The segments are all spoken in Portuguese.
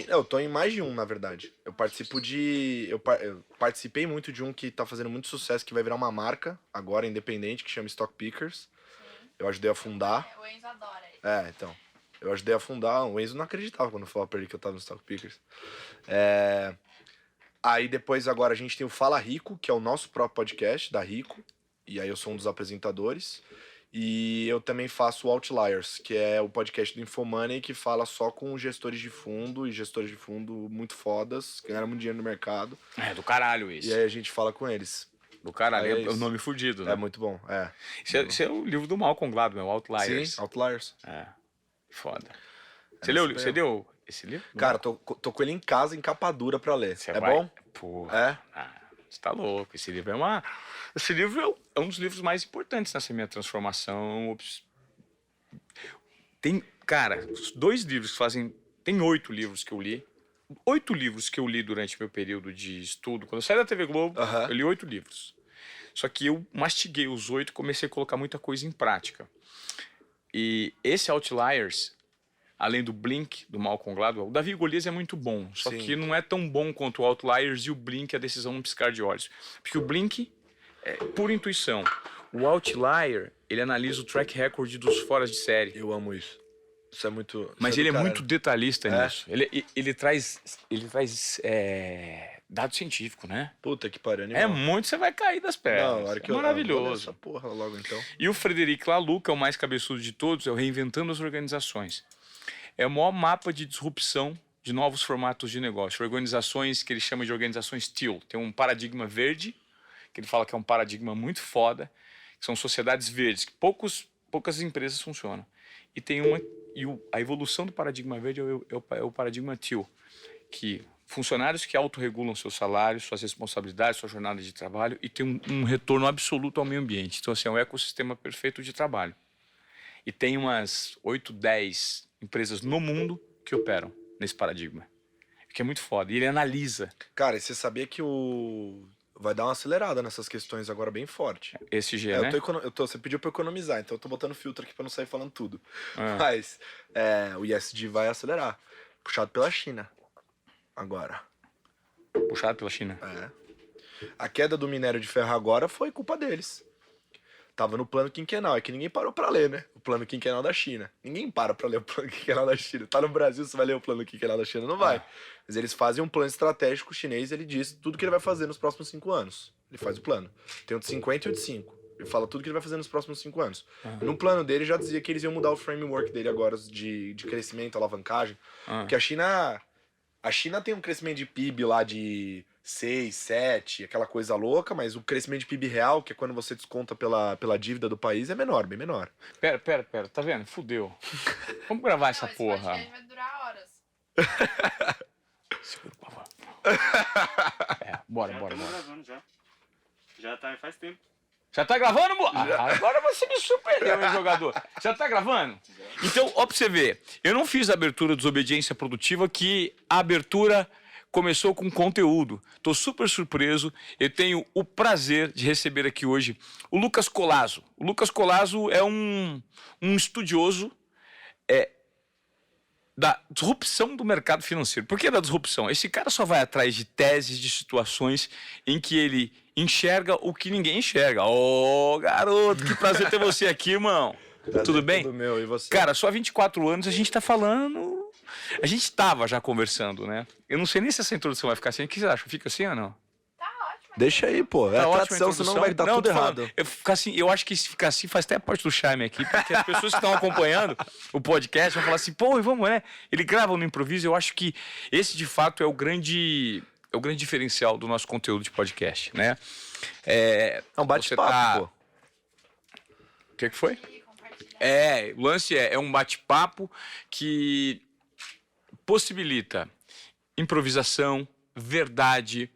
Eu tô em mais de um, na verdade. Eu participei muito de um que tá fazendo muito sucesso, que vai virar uma marca, agora independente, que chama Stock Pickers. Sim. Eu ajudei a fundar. O Enzo adora ele. Então. Eu ajudei a fundar. O Enzo não acreditava quando eu falava pra ele que eu tava no Stock Pickers. Aí depois agora a gente tem o Fala Rico, que é o nosso próprio podcast da Rico. E aí eu sou um dos apresentadores. E eu também faço o Outliers, que é o podcast do Infomoney, que fala só com gestores de fundo, e gestores de fundo muito fodas, que ganharam muito dinheiro no mercado. É, do caralho isso. E aí a gente fala com eles. Do caralho, É é o nome fudido, né? É muito bom, Esse é o livro do Malcolm Gladwell, Outliers. Sim, Outliers. Foda. Você leu esse livro? Cara, tô com ele em casa, em capa dura pra ler. Você bom? Porra. Você tá louco. Esse livro é um dos livros mais importantes nessa minha transformação. Tem, cara, os 2 livros que fazem... Tem 8 livros que eu li. 8 livros que eu li durante meu período de estudo. Quando eu saí da TV Globo, eu li 8 livros. Só que eu mastiguei os 8 e comecei a colocar muita coisa em prática. E esse Outliers, além do Blink, do Malcolm Gladwell, o Davi e Golias é muito bom. Só que não é tão bom quanto o Outliers e o Blink, a decisão no piscar de olhos. Porque o Blink é pura intuição. O Outlier, ele analisa o track record dos foras de série. Eu amo isso. Isso é muito... Mas ele é muito detalhista nisso. Ele traz dado científico, né? Puta que pariu. É muito, você vai cair das pernas. Não, hora que maravilhoso. Essa porra logo então. E o Frederic Laloux, que é o mais cabeçudo de todos, é o Reinventando as Organizações. É o maior mapa de disrupção de novos formatos de negócio. Organizações que ele chama de organizações Teal. Tem um paradigma verde, que ele fala que é um paradigma muito foda, que são sociedades verdes, que poucas empresas funcionam. E tem a evolução do paradigma verde é o paradigma Teal, que funcionários que autorregulam seus salários, suas responsabilidades, sua jornada de trabalho e tem um retorno absoluto ao meio ambiente. Então, assim, é um ecossistema perfeito de trabalho. E tem umas 8, 10 empresas no mundo que operam nesse paradigma. Que é muito foda. E ele analisa. Cara, e você sabia que vai dar uma acelerada nessas questões agora bem forte. ESG, né? Você pediu pra eu economizar, então eu tô botando filtro aqui pra não sair falando tudo. Mas o ESG vai acelerar. Puxado pela China. Agora. Puxado pela China? A queda do minério de ferro agora foi culpa deles. Tava no plano quinquenal, é que ninguém parou pra ler, né? O plano quinquenal da China. Ninguém para pra ler o plano quinquenal da China. Tá no Brasil, você vai ler o plano quinquenal da China? Não vai. Mas eles fazem um plano estratégico chinês, ele diz tudo que ele vai fazer nos próximos 5 anos. Ele faz o plano. Tem o de 50 e o de 5. Ele fala tudo que ele vai fazer nos próximos 5 anos. No plano dele já dizia que eles iam mudar o framework dele agora de crescimento, alavancagem. Porque a China tem um crescimento de PIB lá de 6, 7, aquela coisa louca, mas o crescimento de PIB real, que é quando você desconta pela dívida do país, é menor, bem menor. Pera, tá vendo? Fudeu. Vamos gravar essa porra. Esse vai durar horas. Segura, por favor. Bora. Gravando já tá faz tempo. Já tá gravando? Agora você me surpreendeu, hein, jogador? Já tá gravando? Então, ó pra você ver, eu não fiz a abertura de Desobediência Produtiva, que a abertura começou com conteúdo. Tô super surpreso. Eu tenho o prazer de receber aqui hoje o Lucas Collazo. O Lucas Collazo é um estudioso da disrupção do mercado financeiro. Por que da disrupção? Esse cara só vai atrás de teses, de situações em que ele enxerga o que ninguém enxerga. Ô, garoto, que prazer ter você aqui, irmão. Tudo bem? Tudo meu, e você? Cara, só há 24 anos a gente tá falando... A gente tava já conversando, né? Eu não sei nem se essa introdução vai ficar assim. O que você acha? Fica assim ou não? Tá ótimo. Deixa aí, pô. É tradição, senão vai dar tudo errado. Eu acho que se ficar assim faz até parte do charme aqui, porque as pessoas que estão acompanhando o podcast vão falar assim, pô, vamos, né? Ele grava no improviso. Eu acho que esse, de fato, é o grande diferencial do nosso conteúdo de podcast, né? É um bate-papo, pô. O que foi? O lance é um bate-papo que possibilita improvisação, verdade,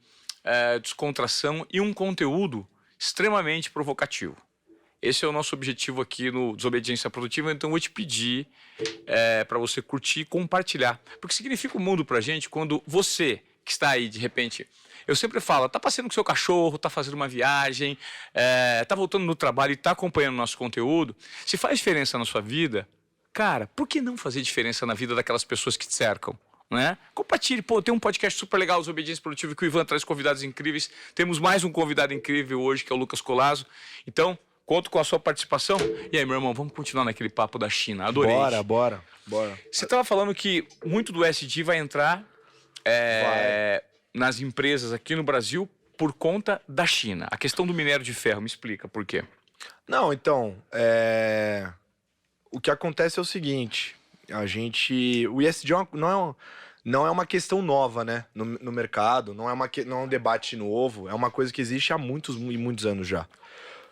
descontração e um conteúdo extremamente provocativo. Esse é o nosso objetivo aqui no Desobediência Produtiva, então eu vou te pedir para você curtir e compartilhar. Porque significa o mundo pra gente quando você, que está aí, de repente... Eu sempre falo, tá passeando com seu cachorro, tá fazendo uma viagem, tá voltando no trabalho e tá acompanhando o nosso conteúdo. Se faz diferença na sua vida, cara, por que não fazer diferença na vida daquelas pessoas que te cercam? né? Compartilhe. Pô, tem um podcast super legal, Desobediência Produtiva, que o Ivan traz convidados incríveis. Temos mais um convidado incrível hoje, que é o Lucas Collazo. Então, conto com a sua participação. E aí, meu irmão, vamos continuar naquele papo da China. Adorei. Bora. Você estava falando que muito do ESG vai entrar nas empresas aqui no Brasil por conta da China. A questão do minério de ferro, me explica por quê. Não, então, o que acontece é o seguinte, o ESG não é uma questão nova, né, no mercado, não é um debate novo, é uma coisa que existe há muitos e muitos anos já.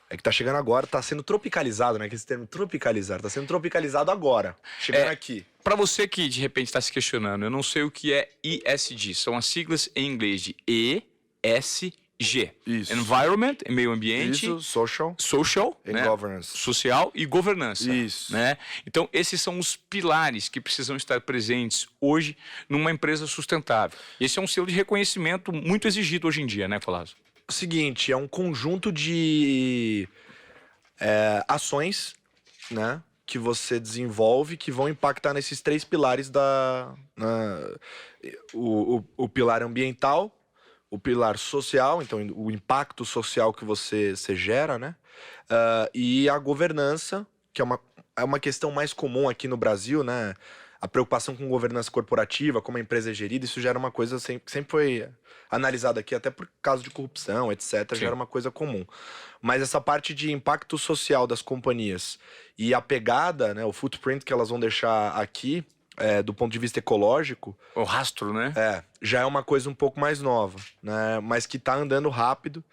É que tá chegando agora, tá sendo tropicalizado, né, que esse termo tropicalizar, tá sendo tropicalizado agora, chegando aqui. Para você que de repente está se questionando, eu não sei o que é ESG, são as siglas em inglês de ESG. Isso. Environment, meio ambiente. Isso, social And and governance. Social e governança. Isso. Né? Então, esses são os pilares que precisam estar presentes hoje numa empresa sustentável. Esse é um selo de reconhecimento muito exigido hoje em dia, né, Collazo? O seguinte, é um conjunto de ações, né, que você desenvolve que vão impactar nesses 3 pilares o pilar ambiental, o pilar social, então o impacto social que você gera, né, e a governança, que é uma questão mais comum aqui no Brasil, né, a preocupação com governança corporativa, como a empresa é gerida, isso já era uma coisa que sempre foi analisada aqui, até por causa de corrupção, etc., Sim. já era uma coisa comum. Mas essa parte de impacto social das companhias e a pegada, né, o footprint que elas vão deixar aqui, do ponto de vista ecológico, O rastro, né? já é uma coisa um pouco mais nova, né, mas que está andando rápido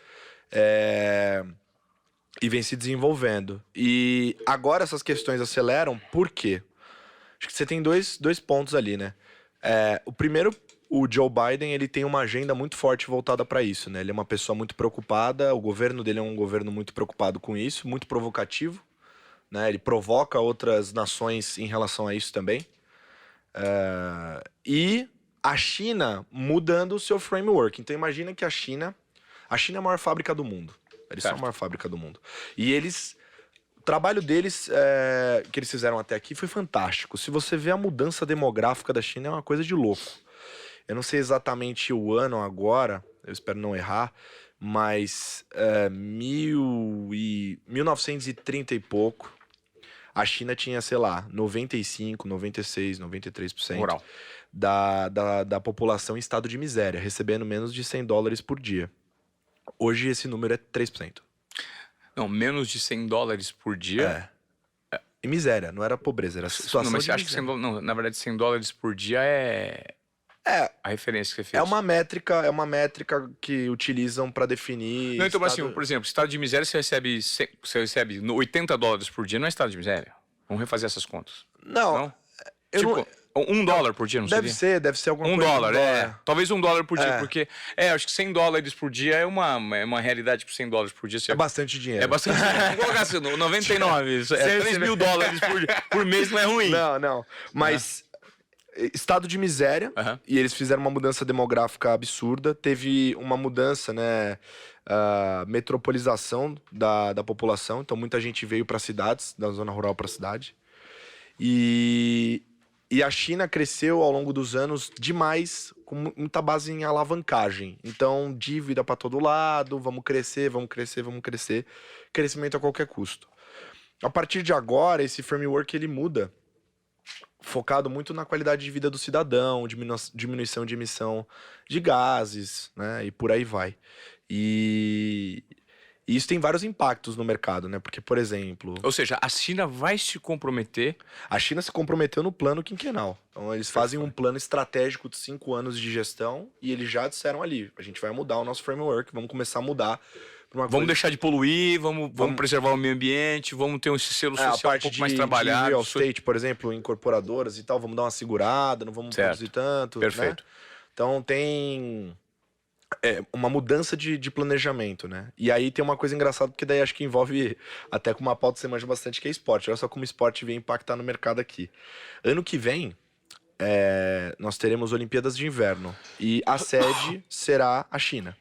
e vem se desenvolvendo. E agora essas questões aceleram, por quê? Acho que você tem dois pontos ali, né? O primeiro, o Joe Biden, ele tem uma agenda muito forte voltada para isso, né? Ele é uma pessoa muito preocupada, o governo dele é um governo muito preocupado com isso, muito provocativo, né? Ele provoca outras nações em relação a isso também. E a China mudando o seu framework. Então imagina que a China é a maior fábrica do mundo. Eles são a maior fábrica do mundo. E o trabalho deles, que eles fizeram até aqui, foi fantástico. Se você vê a mudança demográfica da China, é uma coisa de louco. Eu não sei exatamente o ano agora, eu espero não errar, mas 1930 e pouco, a China tinha, sei lá, 95, 96, 93% Moral. da população em estado de miséria, recebendo menos de $100 por dia. Hoje esse número é 3%. Não, menos de $100 por dia. E miséria, não era pobreza, era situação Não, mas de você acha que miséria. não, na verdade $100 por dia é a referência que você fez. É uma métrica que utilizam para definir. Não, então, mas estado- assim, por exemplo, estado de miséria você recebe $80 por dia, não é estado de miséria? Vamos refazer essas contas. Não, Não? eu Tipo, não- $1 por dia, não deve seria? ser alguma $1, coisa. Talvez $1 por dia, É. porque acho que $100 por dia é uma realidade, por $100 por dia. Você É bastante dinheiro. É bastante. Vamos colocar assim, 99, $3 mil por mês não é ruim. Não. Mas estado de miséria, Aham. e eles fizeram uma mudança demográfica absurda. Teve uma mudança, né? Metropolização da população. Então muita gente veio para cidades, da zona rural para cidade. E a China cresceu ao longo dos anos demais, com muita base em alavancagem. Então, dívida para todo lado, vamos crescer. Crescimento a qualquer custo. A partir de agora, esse framework ele muda, focado muito na qualidade de vida do cidadão, diminuição de emissão de gases, né? E por aí vai. E isso tem vários impactos no mercado, né? Porque, por exemplo, Ou seja, a China vai se comprometer. a China se comprometeu no plano quinquenal. Então, eles fazem um plano estratégico de 5 anos de gestão e eles já disseram ali, a gente vai mudar o nosso framework, vamos começar a mudar para uma Vamos coisa... deixar de poluir, vamos preservar o meio ambiente, vamos ter esse selo a social um parte pouco de, mais de trabalhado. real estate, por exemplo, incorporadoras e tal, vamos dar uma segurada, não vamos Certo. produzir tanto, Perfeito. né? Então tem uma mudança de planejamento, né? E aí tem uma coisa engraçada, porque daí acho que envolve até com uma pauta que você manja bastante, que é esporte. Olha só como o esporte vem impactar no mercado aqui. Ano que vem, nós teremos Olimpíadas de Inverno e a sede será a China.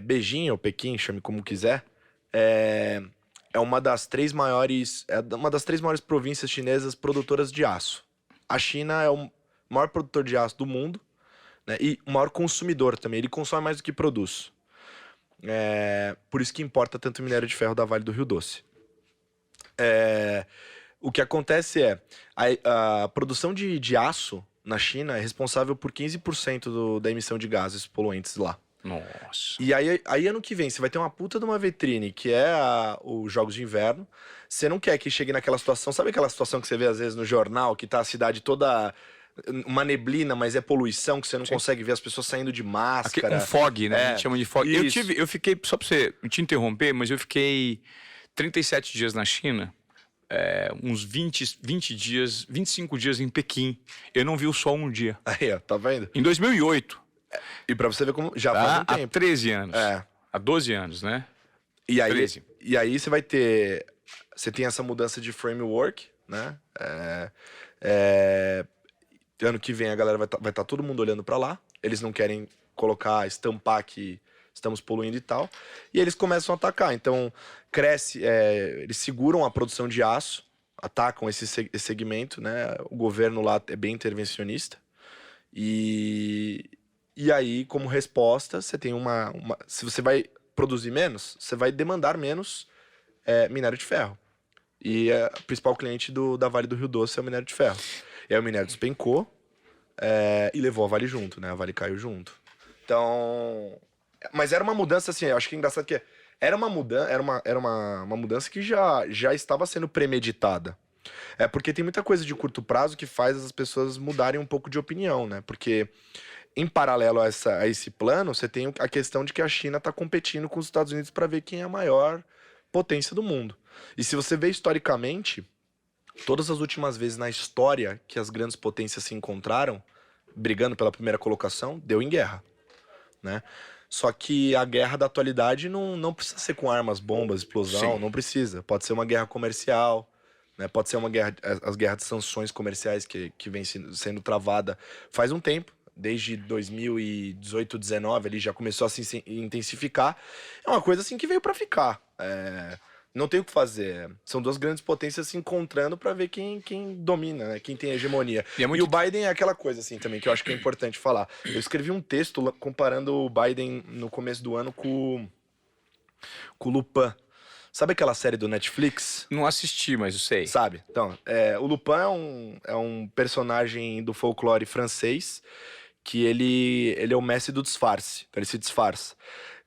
Beijing ou Pequim, chame como quiser, é uma das 3 maiores províncias chinesas produtoras de aço. A China o maior produtor de aço do mundo, né? E o maior consumidor também. Ele consome mais do que produz. Por isso que importa tanto minério de ferro da Vale do Rio Doce. O que acontece a produção de aço na China é responsável por 15% da emissão de gases poluentes lá. Nossa. E aí ano que vem você vai ter uma puta de uma vitrine que é os Jogos de Inverno. Você não quer que chegue naquela situação, sabe aquela situação que você vê às vezes no jornal, que tá a cidade toda uma neblina, mas é poluição, que você não consegue ver as pessoas saindo de máscara. Um fog, né? A É, gente chama de fog. Eu fiquei, só pra você te interromper, mas eu fiquei 37 dias na China, uns 20 dias, 25 dias em Pequim. Eu não vi o sol um dia. Aí, ó, tá vendo? Em 2008. E pra você ver como já faz um Há tempo. 13 anos. É. Há 12 anos, né? E aí, 13. e aí você vai ter... Você tem essa mudança de framework, né? Ano que vem a galera vai tá todo mundo olhando pra lá. Eles não querem estampar que estamos poluindo e tal. E eles começam a atacar. Então, cresce... eles seguram a produção de aço, atacam esse segmento, né? O governo lá é bem intervencionista. E aí, como resposta, você tem se você vai produzir menos, você vai demandar menos minério de ferro. E o principal cliente da Vale do Rio Doce é o minério de ferro. E aí o minério despencou e levou a Vale junto, né? A Vale caiu junto. Então... Mas era uma mudança, assim, eu acho que é engraçado que era uma mudança que já estava sendo premeditada. Porque tem muita coisa de curto prazo que faz as pessoas mudarem um pouco de opinião, né? Porque... Em paralelo a esse plano, você tem a questão de que a China está competindo com os Estados Unidos para ver quem é a maior potência do mundo. E se você vê historicamente, todas as últimas vezes na história que as grandes potências se encontraram, brigando pela primeira colocação, deu em guerra, né? Só que a guerra da atualidade não precisa ser com armas, bombas, explosão, Sim. não precisa. Pode ser uma guerra comercial, né? Pode ser uma guerra, as guerras de sanções comerciais que vem sendo travada faz um tempo. Desde 2018, 2019, ele já começou a se intensificar. É uma coisa assim que veio para ficar. Não tem o que fazer. São duas grandes potências se encontrando para ver quem domina, né? Quem tem hegemonia. E o Biden é aquela coisa assim também que eu acho que é importante falar. Eu escrevi um texto comparando o Biden no começo do ano com o Lupin. Sabe aquela série do Netflix? Não assisti, mas eu sei. Sabe? Então, o Lupin é um personagem do folclore francês que ele é o mestre do disfarce. Então ele se disfarça.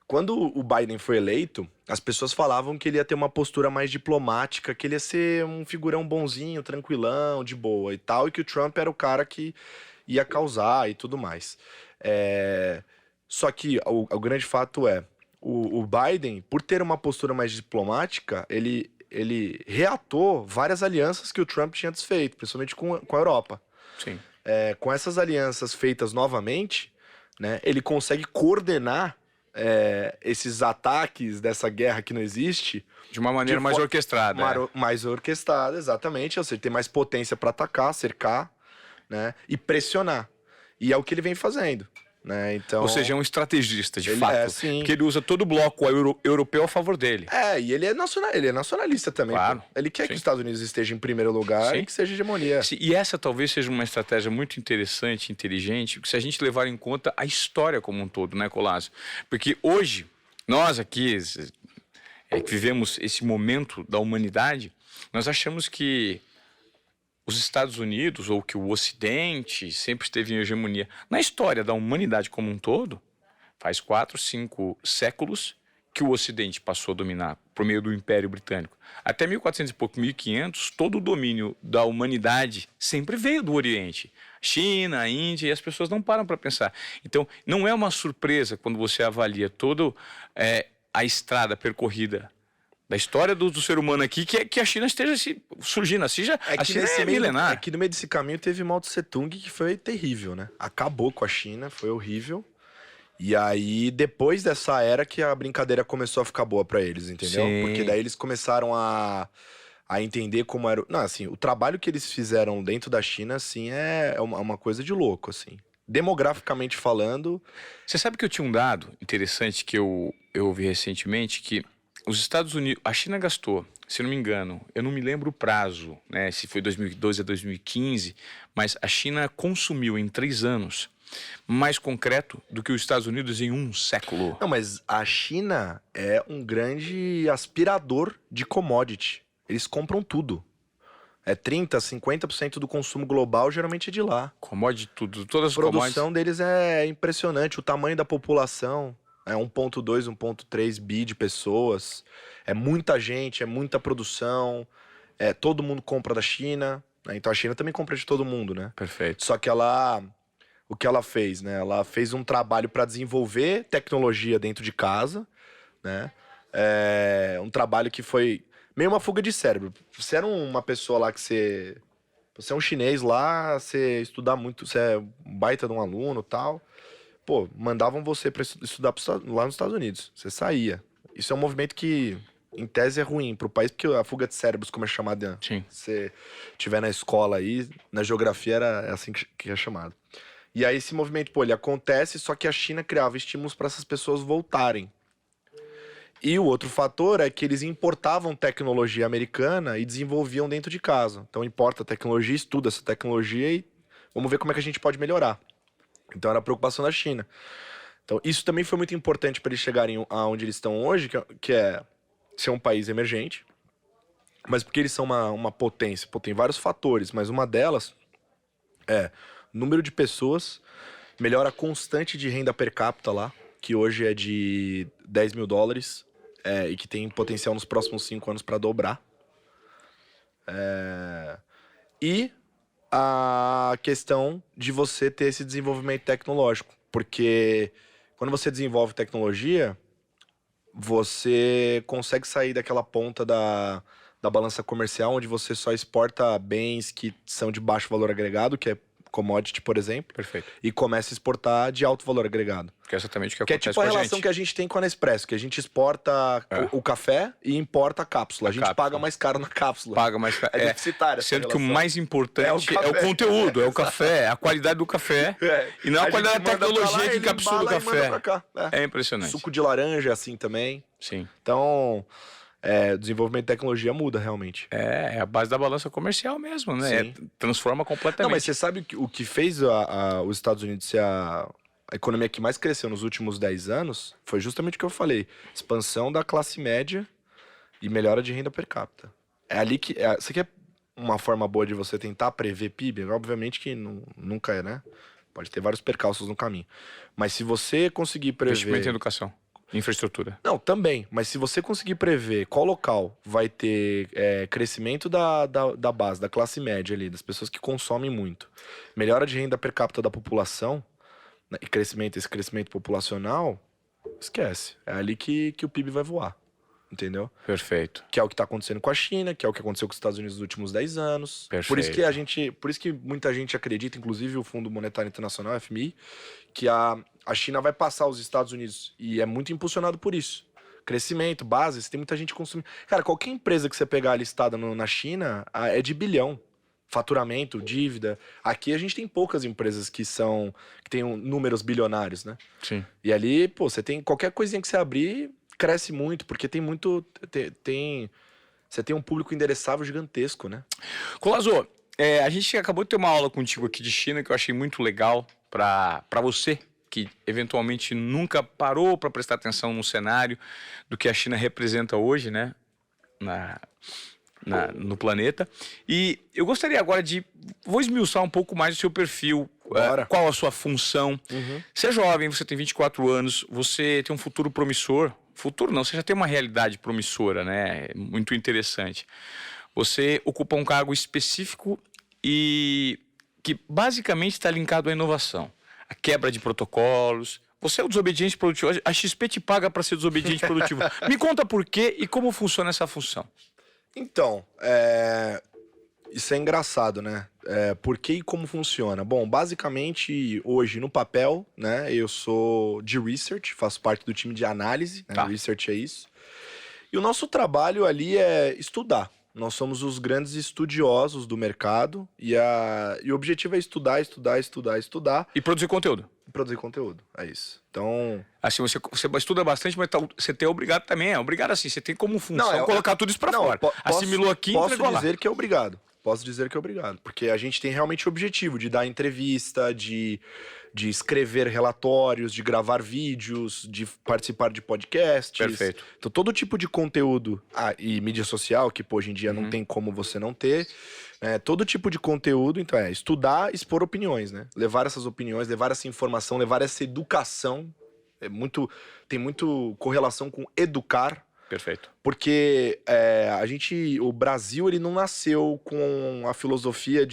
Quando o Biden foi eleito, as pessoas falavam que ele ia ter uma postura mais diplomática, que ele ia ser um figurão bonzinho, tranquilão, de boa e tal, e que o Trump era o cara que ia causar e tudo mais. Só que o grande fato o Biden, por ter uma postura mais diplomática, ele reatou várias alianças que o Trump tinha desfeito, principalmente com a Europa. Sim. Com essas alianças feitas novamente, né, ele consegue coordenar esses ataques dessa guerra que não existe De uma maneira mais orquestrada. mais orquestrada, exatamente. Ou seja, ter mais potência para atacar, cercar, né, e pressionar. E é o que ele vem fazendo. Né? Então, Ou seja, é um estrategista, de ele fato. sim. Porque ele usa todo o bloco europeu a favor dele. E ele é nacionalista também. Claro. Pô. Ele quer Sim. que os Estados Unidos estejam em primeiro lugar Sim. e que seja hegemonia. E essa talvez seja uma estratégia muito interessante, inteligente, se a gente levar em conta a história como um todo, né, Collazo? Porque hoje, nós aqui, que vivemos esse momento da humanidade, nós achamos que os Estados Unidos, ou que o Ocidente, sempre esteve em hegemonia. Na história da humanidade como um todo, faz 4, 5 séculos que o Ocidente passou a dominar por meio do Império Britânico. Até 1400 e pouco, 1500, todo o domínio da humanidade sempre veio do Oriente. China, a Índia, e as pessoas não param para pensar. Então, não é uma surpresa quando você avalia toda a estrada percorrida da história do ser humano aqui, que a China esteja surgindo. A China é milenar. É que no meio desse caminho teve Mao Tse Tung, que foi terrível, né? Acabou com a China, foi horrível. E aí, depois dessa era que a brincadeira começou a ficar boa pra eles, entendeu? Sim. Porque daí eles começaram a entender como era... Não, assim, o trabalho que eles fizeram dentro da China, assim, é uma coisa de louco, assim. Demograficamente falando... Você sabe que eu tinha um dado interessante que eu ouvi recentemente, que os Estados Unidos, a China gastou se não me engano, eu não me lembro o prazo, né, se foi 2012 a 2015, mas a China consumiu em 3 anos mais concreto do que os Estados Unidos em um século. Não, mas a China é um grande aspirador de commodity. Eles compram tudo. É 30%, 50% do consumo global geralmente é de lá. Commodity, tudo, todas as A produção commodities. deles é impressionante. O tamanho da população é 1,2, 1,3 bi de pessoas. É muita gente, é muita produção. Todo mundo compra da China, né? Então a China também compra de todo mundo, né? Perfeito. Só que o que ela fez, né? Ela fez um trabalho para desenvolver tecnologia dentro de casa, né? Um trabalho que foi meio uma fuga de cérebro. Você era uma pessoa lá que você é um chinês lá, você estudar muito, você é um baita de um aluno e tal. Pô, mandavam você para estudar lá nos Estados Unidos. Você saía. Isso é um movimento que, em tese, é ruim pro país, porque a fuga de cérebros, como é chamada, Sim. você tiver na escola aí, na geografia é assim que é chamado. E aí esse movimento, pô, ele acontece, só que a China criava estímulos para essas pessoas voltarem. E o outro fator é que eles importavam tecnologia americana e desenvolviam dentro de casa. Então importa a tecnologia, estuda essa tecnologia e vamos ver como é que a gente pode melhorar. Então era a preocupação da China. Então isso também foi muito importante para eles chegarem aonde eles estão hoje, que é ser um país emergente, mas porque eles são uma potência. Pô, tem vários fatores, mas uma delas é número de pessoas, melhora constante de renda per capita lá, que hoje é de $10 mil, e que tem potencial nos próximos 5 anos para dobrar. E a questão de você ter esse desenvolvimento tecnológico, porque quando você desenvolve tecnologia, você consegue sair daquela ponta da balança comercial, onde você só exporta bens que são de baixo valor agregado, que é commodity, por exemplo, Perfeito. e começa a exportar de alto valor agregado. Que é exatamente o que Que é acontece tipo a com a relação gente. que a gente tem com a Nespresso, que a gente exporta o café e importa a cápsula. A gente cápsula. paga mais caro na cápsula. Paga mais... É deficitária essa Sendo que o relação. mais importante É o é o café. conteúdo, é o café, a qualidade do café. É. E não a qualidade gente da manda pra tecnologia lá, que ele encapsula o embala e manda café. pra cá. É impressionante. Suco de laranja é assim também. Sim. Então, o desenvolvimento de tecnologia muda realmente. É a base da balança comercial mesmo, né? Sim. Transforma completamente. Não, mas você sabe o que fez os Estados Unidos ser a economia que mais cresceu nos últimos 10 anos? Foi justamente o que eu falei. Expansão da classe média e melhora de renda per capita. É ali que... Você quer uma forma boa de você tentar prever PIB? Obviamente que nunca é, né? Pode ter vários percalços no caminho. Mas se você conseguir prever... Investimento em educação, infraestrutura. Não, também. Mas se você conseguir prever qual local vai ter crescimento da base, da classe média ali, das pessoas que consomem muito, melhora de renda per capita da população, né, e esse crescimento populacional, esquece. É ali que o PIB vai voar. Entendeu? Perfeito. Que é o que está acontecendo com a China, que é o que aconteceu com os Estados Unidos nos últimos 10 anos. Perfeito. Por isso que muita gente acredita, inclusive o Fundo Monetário Internacional, FMI, que a China vai passar os Estados Unidos. E é muito impulsionado por isso. Crescimento, bases, tem muita gente consumindo. Cara, qualquer empresa que você pegar listada na China é de bilhão. Faturamento, dívida. Aqui a gente tem poucas empresas que têm números bilionários, né? Sim. E ali, pô, você tem qualquer coisinha que você abrir, cresce muito, porque tem muito. Você tem um público endereçável gigantesco, né? Colazo, a gente acabou de ter uma aula contigo aqui de China que eu achei muito legal para você, que eventualmente nunca parou para prestar atenção no cenário do que a China representa hoje, né? No planeta. E eu gostaria agora vou esmiuçar um pouco mais o seu perfil, qual a sua função. Você é jovem, você tem 24 anos, você tem um futuro promissor. Futuro não, você já tem uma realidade promissora, né? Muito interessante. Você ocupa um cargo específico e que basicamente está linkado à inovação. A quebra de protocolos. Você é o desobediente produtivo. A XP te paga para ser desobediente produtivo. Me conta por quê e como funciona essa função. Então, isso é engraçado, né? Por que e como funciona? Bom, basicamente, hoje, no papel, né? Eu sou de research, faço parte do time de análise, né? Tá. Research é isso. E o nosso trabalho ali é estudar. Nós somos os grandes estudiosos do mercado e o objetivo é estudar. E produzir conteúdo. Produzir conteúdo, é isso. Então... Assim, você estuda bastante, mas você tem obrigado também. É obrigado assim, você tem como função colocar tudo isso pra fora. Assimilou aqui e entregou lá. Posso dizer que é obrigado. Posso dizer que é obrigado. Porque a gente tem realmente o objetivo de dar entrevista, de escrever relatórios, de gravar vídeos, de participar de podcasts. Perfeito. Então, todo tipo de conteúdo, e mídia social, que pô, hoje em dia não tem como você não ter, né? Todo tipo de conteúdo, então estudar, expor opiniões, né? Levar essas opiniões, levar essa informação, levar essa educação. Tem muito correlação com educar. Perfeito. Porque o Brasil, ele não nasceu com a filosofia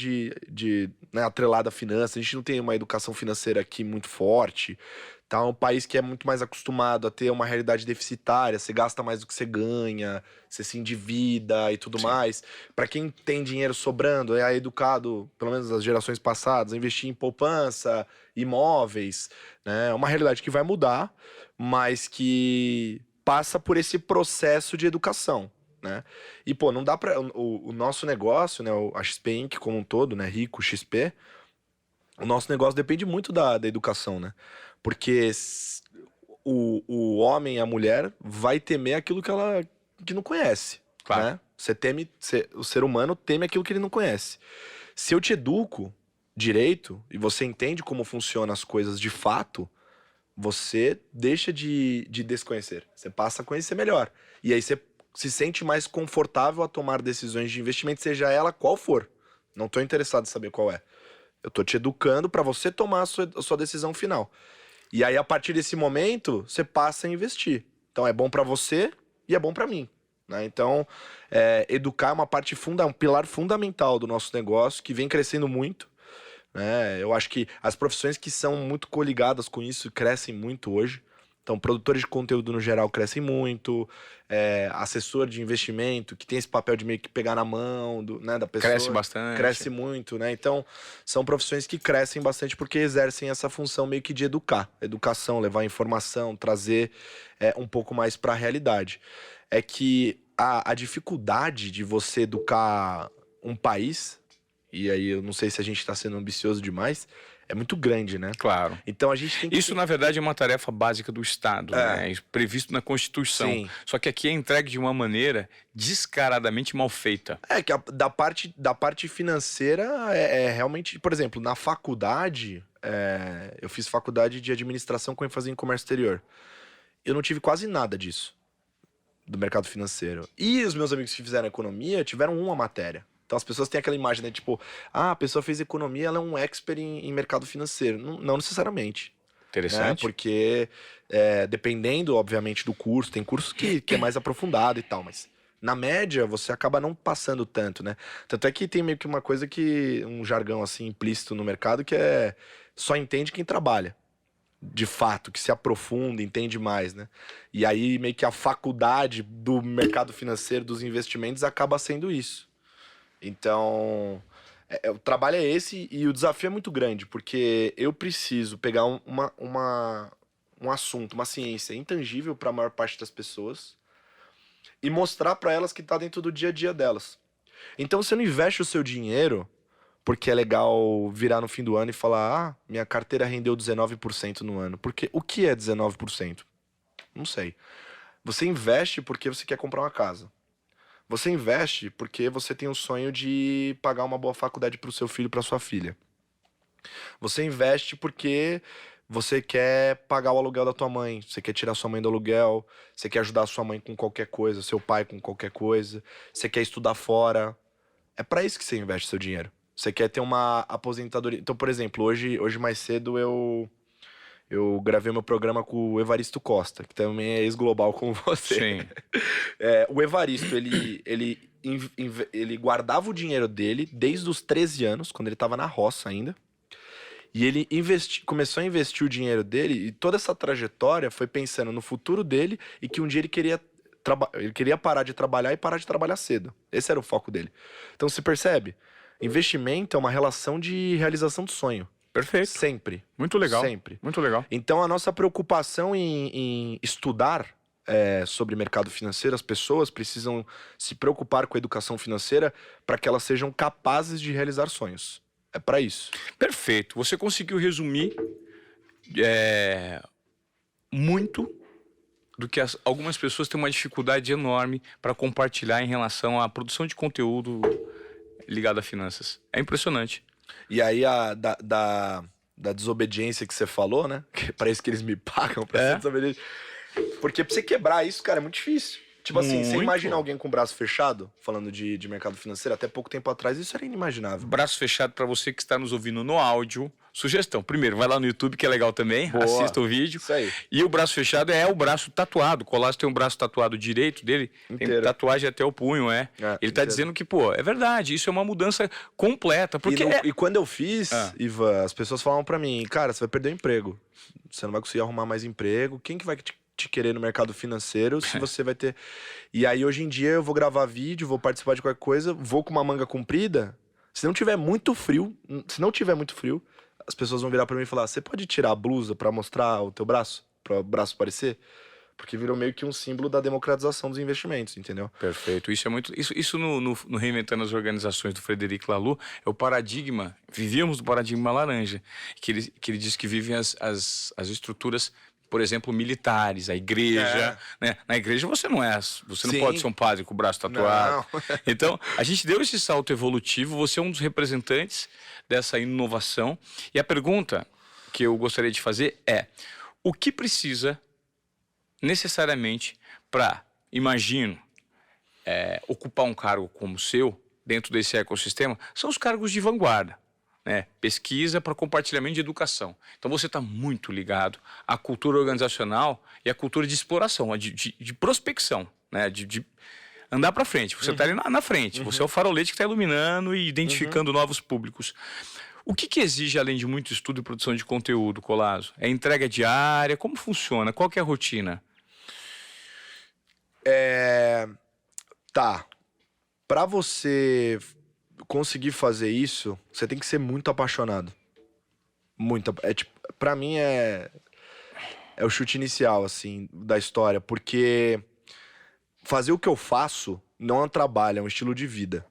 né, atrelada à finança. A gente não tem uma educação financeira aqui muito forte. Tá? É um país que é muito mais acostumado a ter uma realidade deficitária. Você gasta mais do que você ganha, você se endivida e tudo mais. Para quem tem dinheiro sobrando, é educado, pelo menos as gerações passadas, a investir em poupança, imóveis. Né? É uma realidade que vai mudar, mas que passa por esse processo de educação, né? E, pô, não dá pra... O nosso negócio, né? A XP Inc. como um todo, né? Rico, XP, o nosso negócio depende muito da educação, né? Porque o homem e a mulher vai temer aquilo que não conhece, claro. Né? O ser humano teme aquilo que ele não conhece. Se eu te educo direito e você entende como funcionam as coisas de fato, você deixa de desconhecer. Você passa a conhecer melhor. E aí você se sente mais confortável a tomar decisões de investimento, seja ela qual for. Não estou interessado em saber qual é. Eu estou te educando para você tomar a sua decisão final. E aí, a partir desse momento, você passa a investir. Então, é bom para você e é bom para mim. Né? Então, educar é um pilar fundamental do nosso negócio, que vem crescendo muito. Eu acho que as profissões que são muito coligadas com isso crescem muito hoje. Então, produtores de conteúdo no geral crescem muito, assessor de investimento, que tem esse papel de meio que pegar na mão da pessoa. Cresce bastante. Cresce muito, né? Então, são profissões que crescem bastante porque exercem essa função meio que de educar. Educação, levar informação, trazer um pouco mais para a realidade. É que a dificuldade de você educar um país... E aí, eu não sei se a gente está sendo ambicioso demais, é muito grande, né? Claro. Então, a gente tem que... Isso, na verdade, é uma tarefa básica do Estado, né? Previsto na Constituição. Sim. Só que aqui é entregue de uma maneira descaradamente mal feita. Que da parte financeira realmente... Por exemplo, na faculdade, eu fiz faculdade de administração com ênfase em comércio exterior. Eu não tive quase nada disso, do mercado financeiro. E os meus amigos que fizeram economia tiveram uma matéria. Então as pessoas têm aquela imagem, né? Tipo, a pessoa fez economia, ela é um expert em mercado financeiro. Não necessariamente. Interessante. Né? Porque dependendo, obviamente, do curso, tem curso que é mais aprofundado e tal, mas na média você acaba não passando tanto, né? Tanto é que tem meio que uma coisa um jargão assim implícito no mercado que só entende quem trabalha. De fato, que se aprofunda, entende mais, né? E aí meio que a faculdade do mercado financeiro, dos investimentos, acaba sendo isso. Então, o trabalho é esse e o desafio é muito grande, porque eu preciso pegar um assunto, uma ciência intangível para a maior parte das pessoas e mostrar para elas que está dentro do dia a dia delas. Então, você não investe o seu dinheiro porque é legal virar no fim do ano e falar, minha carteira rendeu 19% no ano. Porque o que é 19%? Não sei. Você investe porque você quer comprar uma casa. Você investe porque você tem o sonho de pagar uma boa faculdade para o seu filho e para sua filha. Você investe porque você quer pagar o aluguel da tua mãe, você quer tirar sua mãe do aluguel, você quer ajudar sua mãe com qualquer coisa, seu pai com qualquer coisa, você quer estudar fora. É para isso que você investe seu dinheiro. Você quer ter uma aposentadoria. Então, por exemplo, hoje mais cedo eu gravei meu programa com o Evaristo Costa, que também é ex-global como você. Sim. O Evaristo, ele guardava o dinheiro dele desde os 13 anos, quando ele estava na roça ainda. E ele começou a investir o dinheiro dele, e toda essa trajetória foi pensando no futuro dele e que um dia ele queria parar de trabalhar e parar de trabalhar cedo. Esse era o foco dele. Então, você percebe? Investimento é uma relação de realização do sonho. Perfeito. Sempre. Muito legal. Sempre. Muito legal. Então, a nossa preocupação em estudar sobre mercado financeiro, as pessoas precisam se preocupar com a educação financeira para que elas sejam capazes de realizar sonhos. É para isso. Perfeito. Você conseguiu resumir muito do que algumas pessoas têm uma dificuldade enorme para compartilhar em relação à produção de conteúdo ligado a finanças. É impressionante. E aí, da desobediência que você falou, né? Que parece que eles me pagam pra ser desobediente. Porque pra você quebrar isso, cara, é muito difícil. Tipo assim, você Muito. imagina alguém com o braço fechado, falando de mercado financeiro, até pouco tempo atrás isso era inimaginável. Braço fechado para você que está nos ouvindo no áudio. Sugestão, primeiro, vai lá no YouTube, que é legal também, Boa. assista o vídeo. Isso aí. E o braço fechado é o braço tatuado. O Colasso tem um braço tatuado direito dele, tem Inteiro. tatuagem até o punho, Ele tá inteiro. dizendo que, pô, é verdade, isso é uma mudança completa. Porque E quando eu fiz, Ivan, as pessoas falavam pra mim, cara, você vai perder o emprego. Você não vai conseguir arrumar mais emprego. Quem que vai te querer no mercado financeiro se você vai ter... E aí, hoje em dia, eu vou gravar vídeo, vou participar de qualquer coisa, vou com uma manga comprida. Se não tiver muito frio, as pessoas vão virar pra mim e falar, você pode tirar a blusa pra mostrar o teu braço? Pra o braço aparecer? Porque virou meio que um símbolo da democratização dos investimentos, entendeu? Perfeito. Isso é muito. Isso no Reinventando as Organizações do Frederico Laloux é o paradigma. Vivíamos do paradigma laranja. Que ele diz que vivem as estruturas, por exemplo, militares, a igreja. Né? Na igreja você não Sim. pode ser um padre com o braço tatuado. Não. Então, a gente deu esse salto evolutivo, você é um dos representantes dessa inovação. E a pergunta que eu gostaria de fazer é: o que precisa necessariamente para, imagino, ocupar um cargo como o seu, dentro desse ecossistema, são os cargos de vanguarda, né? Pesquisa para compartilhamento de educação. Então você está muito ligado à cultura organizacional e à cultura de exploração, de prospecção, né? De andar para frente. Você está ali na frente, você é o farolete que está iluminando e identificando novos públicos. O que exige, além de muito estudo e produção de conteúdo, Colasso? É entrega diária? Como funciona? Qual que é a rotina? Tá. Pra você conseguir fazer isso, você tem que ser muito apaixonado. Muito. Tipo, pra mim é o chute inicial, assim, da história. Porque fazer o que eu faço não é um trabalho, é um estilo de vida.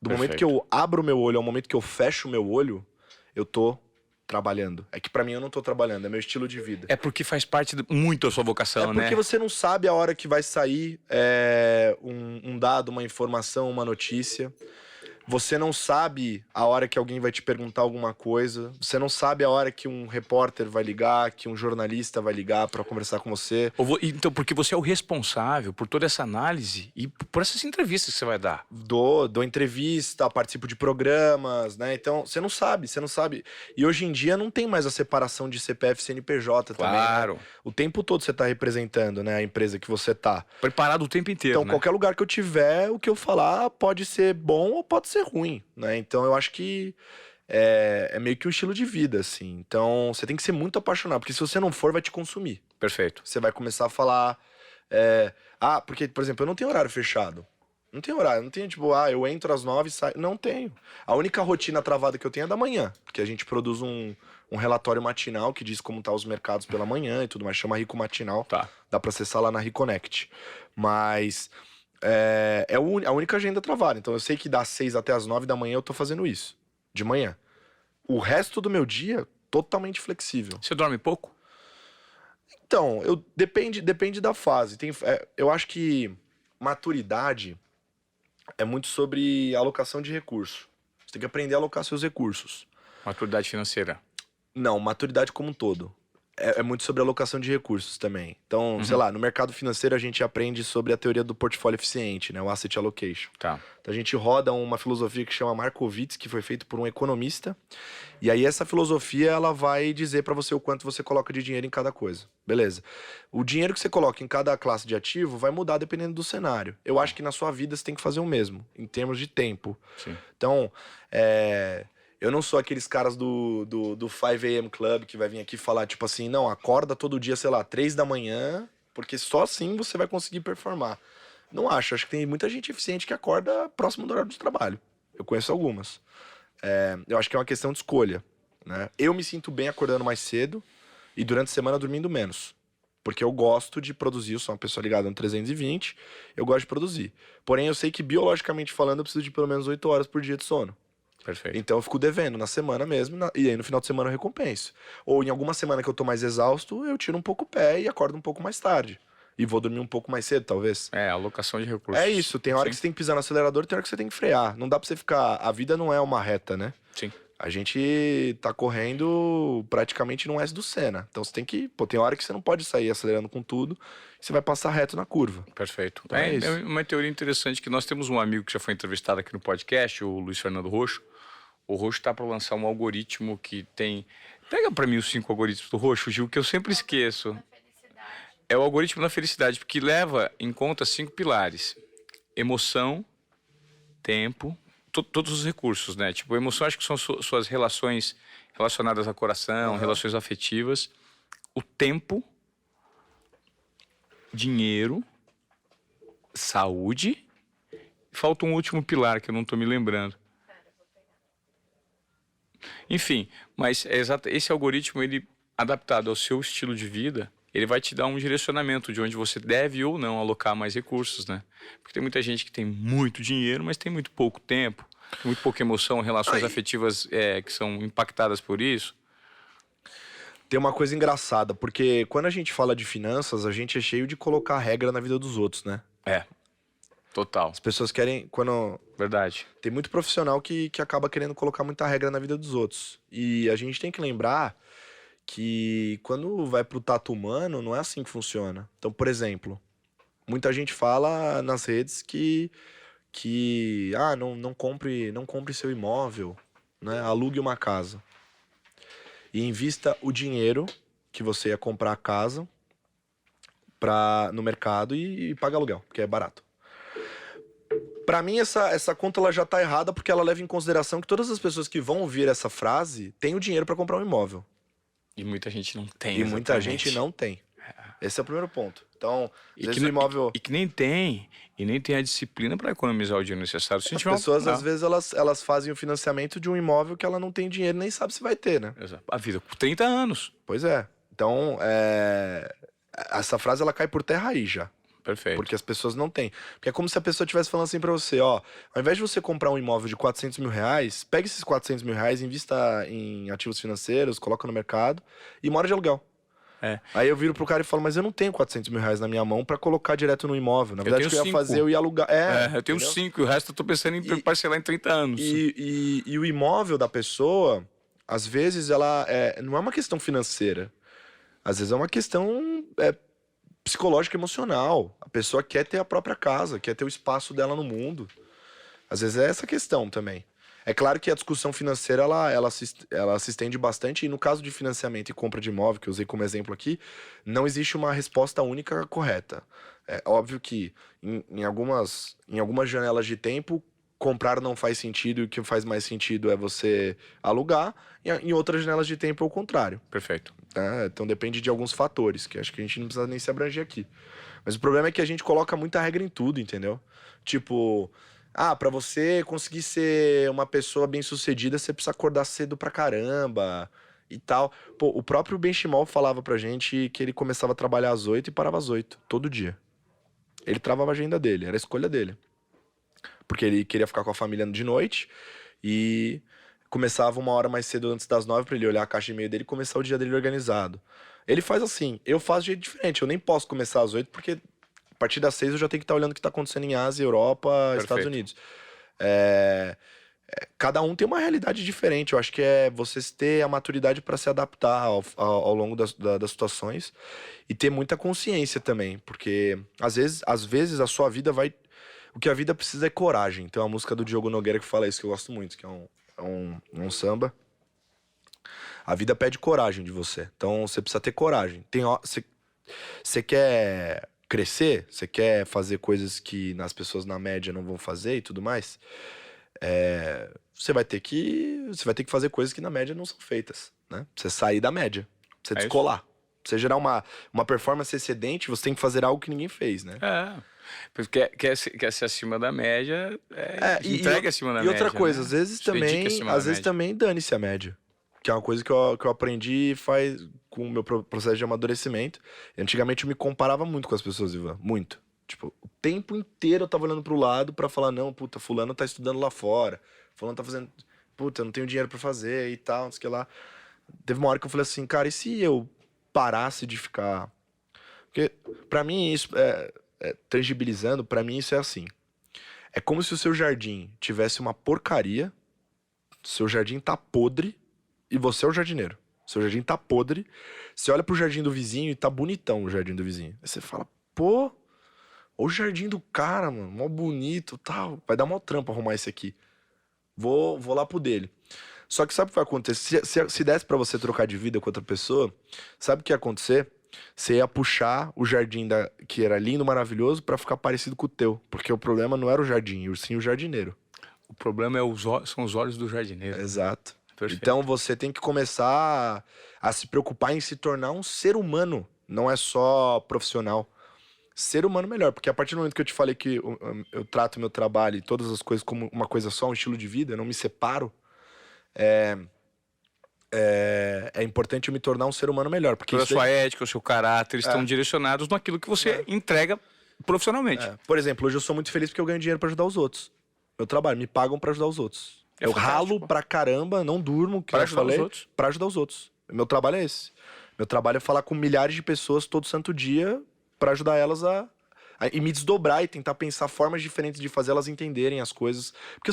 Do momento que eu abro o meu olho ao momento que eu fecho o meu olho, eu tô trabalhando. É que pra mim eu não tô trabalhando, é meu estilo de vida. É porque faz parte muito da sua vocação, né? É porque você não sabe a hora que vai sair um dado, uma informação, uma notícia. Você não sabe a hora que alguém vai te perguntar alguma coisa. Você não sabe a hora que um repórter vai ligar, que um jornalista vai ligar pra conversar com você. Então, porque você é o responsável por toda essa análise e por essas entrevistas que você vai dar. Dou entrevista, participo de programas, né? Então, você não sabe. E hoje em dia não tem mais a separação de CPF e CNPJ também. Claro. Né? O tempo todo você tá representando, né, a empresa que você tá. Preparado o tempo inteiro, Então, né? qualquer lugar que eu tiver, o que eu falar pode ser bom ou pode ser ruim, né? Então, eu acho que é meio que um estilo de vida, assim. Então, você tem que ser muito apaixonado, porque se você não for, vai te consumir. Perfeito. Você vai começar a falar... porque, por exemplo, eu não tenho horário fechado. Não tem horário, não tem tipo, eu entro às 9 e saio. Não tenho. A única rotina travada que eu tenho é da manhã, porque a gente produz um relatório matinal que diz como tá os mercados pela manhã e tudo mais, chama Rico Matinal. Tá. Dá pra acessar lá na Reconnect. Mas é a única agenda travada. Então eu sei que das 6 até as 9 da manhã eu tô fazendo isso, de manhã. O resto do meu dia, totalmente flexível. Você dorme pouco? Então, depende da fase. Eu acho que maturidade é muito sobre alocação de recurso. Você tem que aprender a alocar seus recursos. Maturidade financeira. Não, maturidade como um todo. É muito sobre alocação de recursos também. Então, sei lá, no mercado financeiro a gente aprende sobre a teoria do portfólio eficiente, né? O asset allocation. Tá. Então a gente roda uma filosofia que chama Markowitz, que foi feito por um economista. E aí essa filosofia, ela vai dizer pra você o quanto você coloca de dinheiro em cada coisa. Beleza. O dinheiro que você coloca em cada classe de ativo vai mudar dependendo do cenário. Eu acho que na sua vida você tem que fazer o mesmo, em termos de tempo. Sim. Então, eu não sou aqueles caras do 5 AM Club que vai vir aqui falar, tipo assim, não, acorda todo dia, sei lá, 3 da manhã, porque só assim você vai conseguir performar. Não acho que tem muita gente eficiente que acorda próximo do horário do trabalho. Eu conheço algumas. Eu acho que é uma questão de escolha, né? Eu me sinto bem acordando mais cedo e durante a semana dormindo menos. Porque eu gosto de produzir, eu sou uma pessoa ligada no 320, eu gosto de produzir. Porém, eu sei que biologicamente falando, eu preciso de pelo menos 8 horas por dia de sono. Perfeito. Então eu fico devendo na semana mesmo, e aí no final de semana eu recompenso. Ou em alguma semana que eu tô mais exausto, eu tiro um pouco o pé e acordo um pouco mais tarde. E vou dormir um pouco mais cedo, talvez. Alocação de recursos. É isso, tem hora Sim. que você tem que pisar no acelerador e tem hora que você tem que frear. Não dá pra você ficar. A vida não é uma reta, né? Sim. A gente tá correndo praticamente num S do Senna. Então você tem que. Pô, tem hora que você não pode sair acelerando com tudo, você vai passar reto na curva. Perfeito. Então é isso. É uma teoria interessante que nós temos um amigo que já foi entrevistado aqui no podcast, o Luiz Fernando Roxo. O Roxo está para lançar um algoritmo que tem... Pega para mim os 5 algoritmos do Roxo, Gil, que eu sempre esqueço. Da felicidade. É o algoritmo da felicidade, porque leva em conta 5 pilares. Emoção, tempo, todos os recursos, né? Tipo, emoção acho que são suas relações relacionadas ao coração, relações afetivas. O tempo, dinheiro, saúde. Falta um último pilar que eu não estou me lembrando. Enfim, mas é exato, esse algoritmo, ele adaptado ao seu estilo de vida, ele vai te dar um direcionamento de onde você deve ou não alocar mais recursos, né? Porque tem muita gente que tem muito dinheiro, mas tem muito pouco tempo, tem muito pouca emoção, relações afetivas que são impactadas por isso. Tem uma coisa engraçada, porque quando a gente fala de finanças, a gente é cheio de colocar regra na vida dos outros, né? Total, As pessoas querem. Quando. verdade. Tem muito profissional que acaba querendo colocar muita regra na vida dos outros. E a gente tem que lembrar que quando vai pro tato humano, não é assim que funciona. Então, por exemplo, muita gente fala nas redes que não compre seu imóvel, né? Alugue uma casa. E invista o dinheiro que você ia comprar a casa no mercado e paga aluguel, porque é barato. Pra mim, essa conta ela já tá errada porque ela leva em consideração que todas as pessoas que vão ouvir essa frase têm o dinheiro pra comprar um imóvel. E muita gente não tem. E muita exatamente. gente não tem. Esse é o primeiro ponto. Então, às E vezes que, o imóvel... e que nem tem a disciplina para economizar o dinheiro necessário. Se As tiver pessoas, às vezes, elas fazem o financiamento de um imóvel que ela não tem dinheiro e nem sabe se vai ter, né? Exato. A vida com 30 anos. Pois é. Então, essa frase ela cai por terra aí já. Perfeito. Porque as pessoas não têm. Porque é como se a pessoa estivesse falando assim pra você, ó, ao invés de você comprar um imóvel de 400 mil reais, pega esses 400 mil reais, invista em ativos financeiros, coloca no mercado e mora de aluguel. Aí eu viro pro cara e falo, mas eu não tenho 400 mil reais na minha mão pra colocar direto no imóvel. Na verdade, o que eu ia fazer, eu ia alugar. Eu tenho 5, o resto eu tô pensando em parcelar em 30 anos. E o imóvel da pessoa, às vezes, ela não é uma questão financeira. Às vezes é uma questão psicológica e emocional. A pessoa quer ter a própria casa, quer ter o espaço dela no mundo. Às vezes é essa questão também. É claro que a discussão financeira, ela se estende bastante, e no caso de financiamento e compra de imóvel, que eu usei como exemplo aqui, não existe uma resposta única correta. É óbvio que em algumas janelas de tempo, comprar não faz sentido, e o que faz mais sentido é você alugar, e em outras janelas de tempo é o contrário. Perfeito. Né? Então depende de alguns fatores, que acho que a gente não precisa nem se abranger aqui. Mas o problema é que a gente coloca muita regra em tudo, entendeu? Tipo, pra você conseguir ser uma pessoa bem-sucedida, você precisa acordar cedo pra caramba e tal. Pô, o próprio Benchimol falava pra gente que ele começava a trabalhar às 8 e parava às 8, todo dia. Ele travava a agenda dele, era a escolha dele. Porque ele queria ficar com a família de noite e começava uma hora mais cedo antes das 9 pra ele olhar a caixa de e-mail dele e começar o dia dele organizado. Ele faz assim, eu faço de jeito diferente, eu nem posso começar às 8 porque a partir das 6 eu já tenho que estar olhando o que tá acontecendo em Ásia, Europa, Estados Unidos. Cada um tem uma realidade diferente, eu acho que é você ter a maturidade para se adaptar ao longo das situações e ter muita consciência também, porque às vezes a sua vida vai... O que a vida precisa é coragem. Tem uma música do Diogo Nogueira que fala isso, que eu gosto muito, que é um samba. A vida pede coragem de você. Então você precisa ter coragem. Você quer crescer? Você quer fazer coisas que as pessoas na média não vão fazer e tudo mais? Você vai ter que fazer coisas que na média não são feitas, né? Pra você sair da média. Pra você descolar. Pra você gerar uma performance excedente, você tem que fazer algo que ninguém fez, né? Quer ser acima da média, entrega acima da média. E outra coisa, né? às vezes também dane-se a média. Que é uma coisa que eu aprendi com o meu processo de amadurecimento. Antigamente eu me comparava muito com as pessoas, Ivan. Muito. Tipo, o tempo inteiro eu tava olhando pro lado pra falar, não, puta, fulano tá estudando lá fora. Fulano tá fazendo... puta, eu não tenho dinheiro pra fazer e tal, não sei o que lá. Teve uma hora que eu falei assim, cara, e se eu parasse de ficar... Porque pra mim isso, tangibilizando, pra mim isso é assim. É como se o seu jardim tivesse uma porcaria, seu jardim tá podre e você é o jardineiro. Seu jardim tá podre, você olha pro jardim do vizinho e tá bonitão o jardim do vizinho. Aí você fala, pô, olha o jardim do cara, mano, mó bonito e tal. Vai dar mó trampo arrumar esse aqui. Vou lá pro dele. Só que sabe o que vai acontecer? Se desse pra você trocar de vida com outra pessoa, sabe o que ia acontecer? Você ia puxar o jardim que era lindo, maravilhoso, pra ficar parecido com o teu. Porque o problema não era o jardim, sim o jardineiro. O problema são os olhos do jardineiro. Exato. Perfeito. Então você tem que começar a se preocupar em se tornar um ser humano. Não é só profissional. Ser humano melhor. Porque a partir do momento que eu te falei que eu trato meu trabalho e todas as coisas como uma coisa só, um estilo de vida, eu não me separo. É importante eu me tornar um ser humano melhor. Porque Toda a isso sua ética, o seu caráter estão direcionados naquilo que você entrega profissionalmente. Por exemplo, hoje eu sou muito feliz porque eu ganho dinheiro pra ajudar os outros. Meu trabalho, me pagam pra ajudar os outros. Eu ralo pra caramba, não durmo, que Pra eu ajudar falei, os outros. pra ajudar os outros. Meu trabalho é esse. Meu trabalho é falar com milhares de pessoas todo santo dia pra ajudar elas e me desdobrar e tentar pensar formas diferentes de fazer elas entenderem as coisas. Porque eu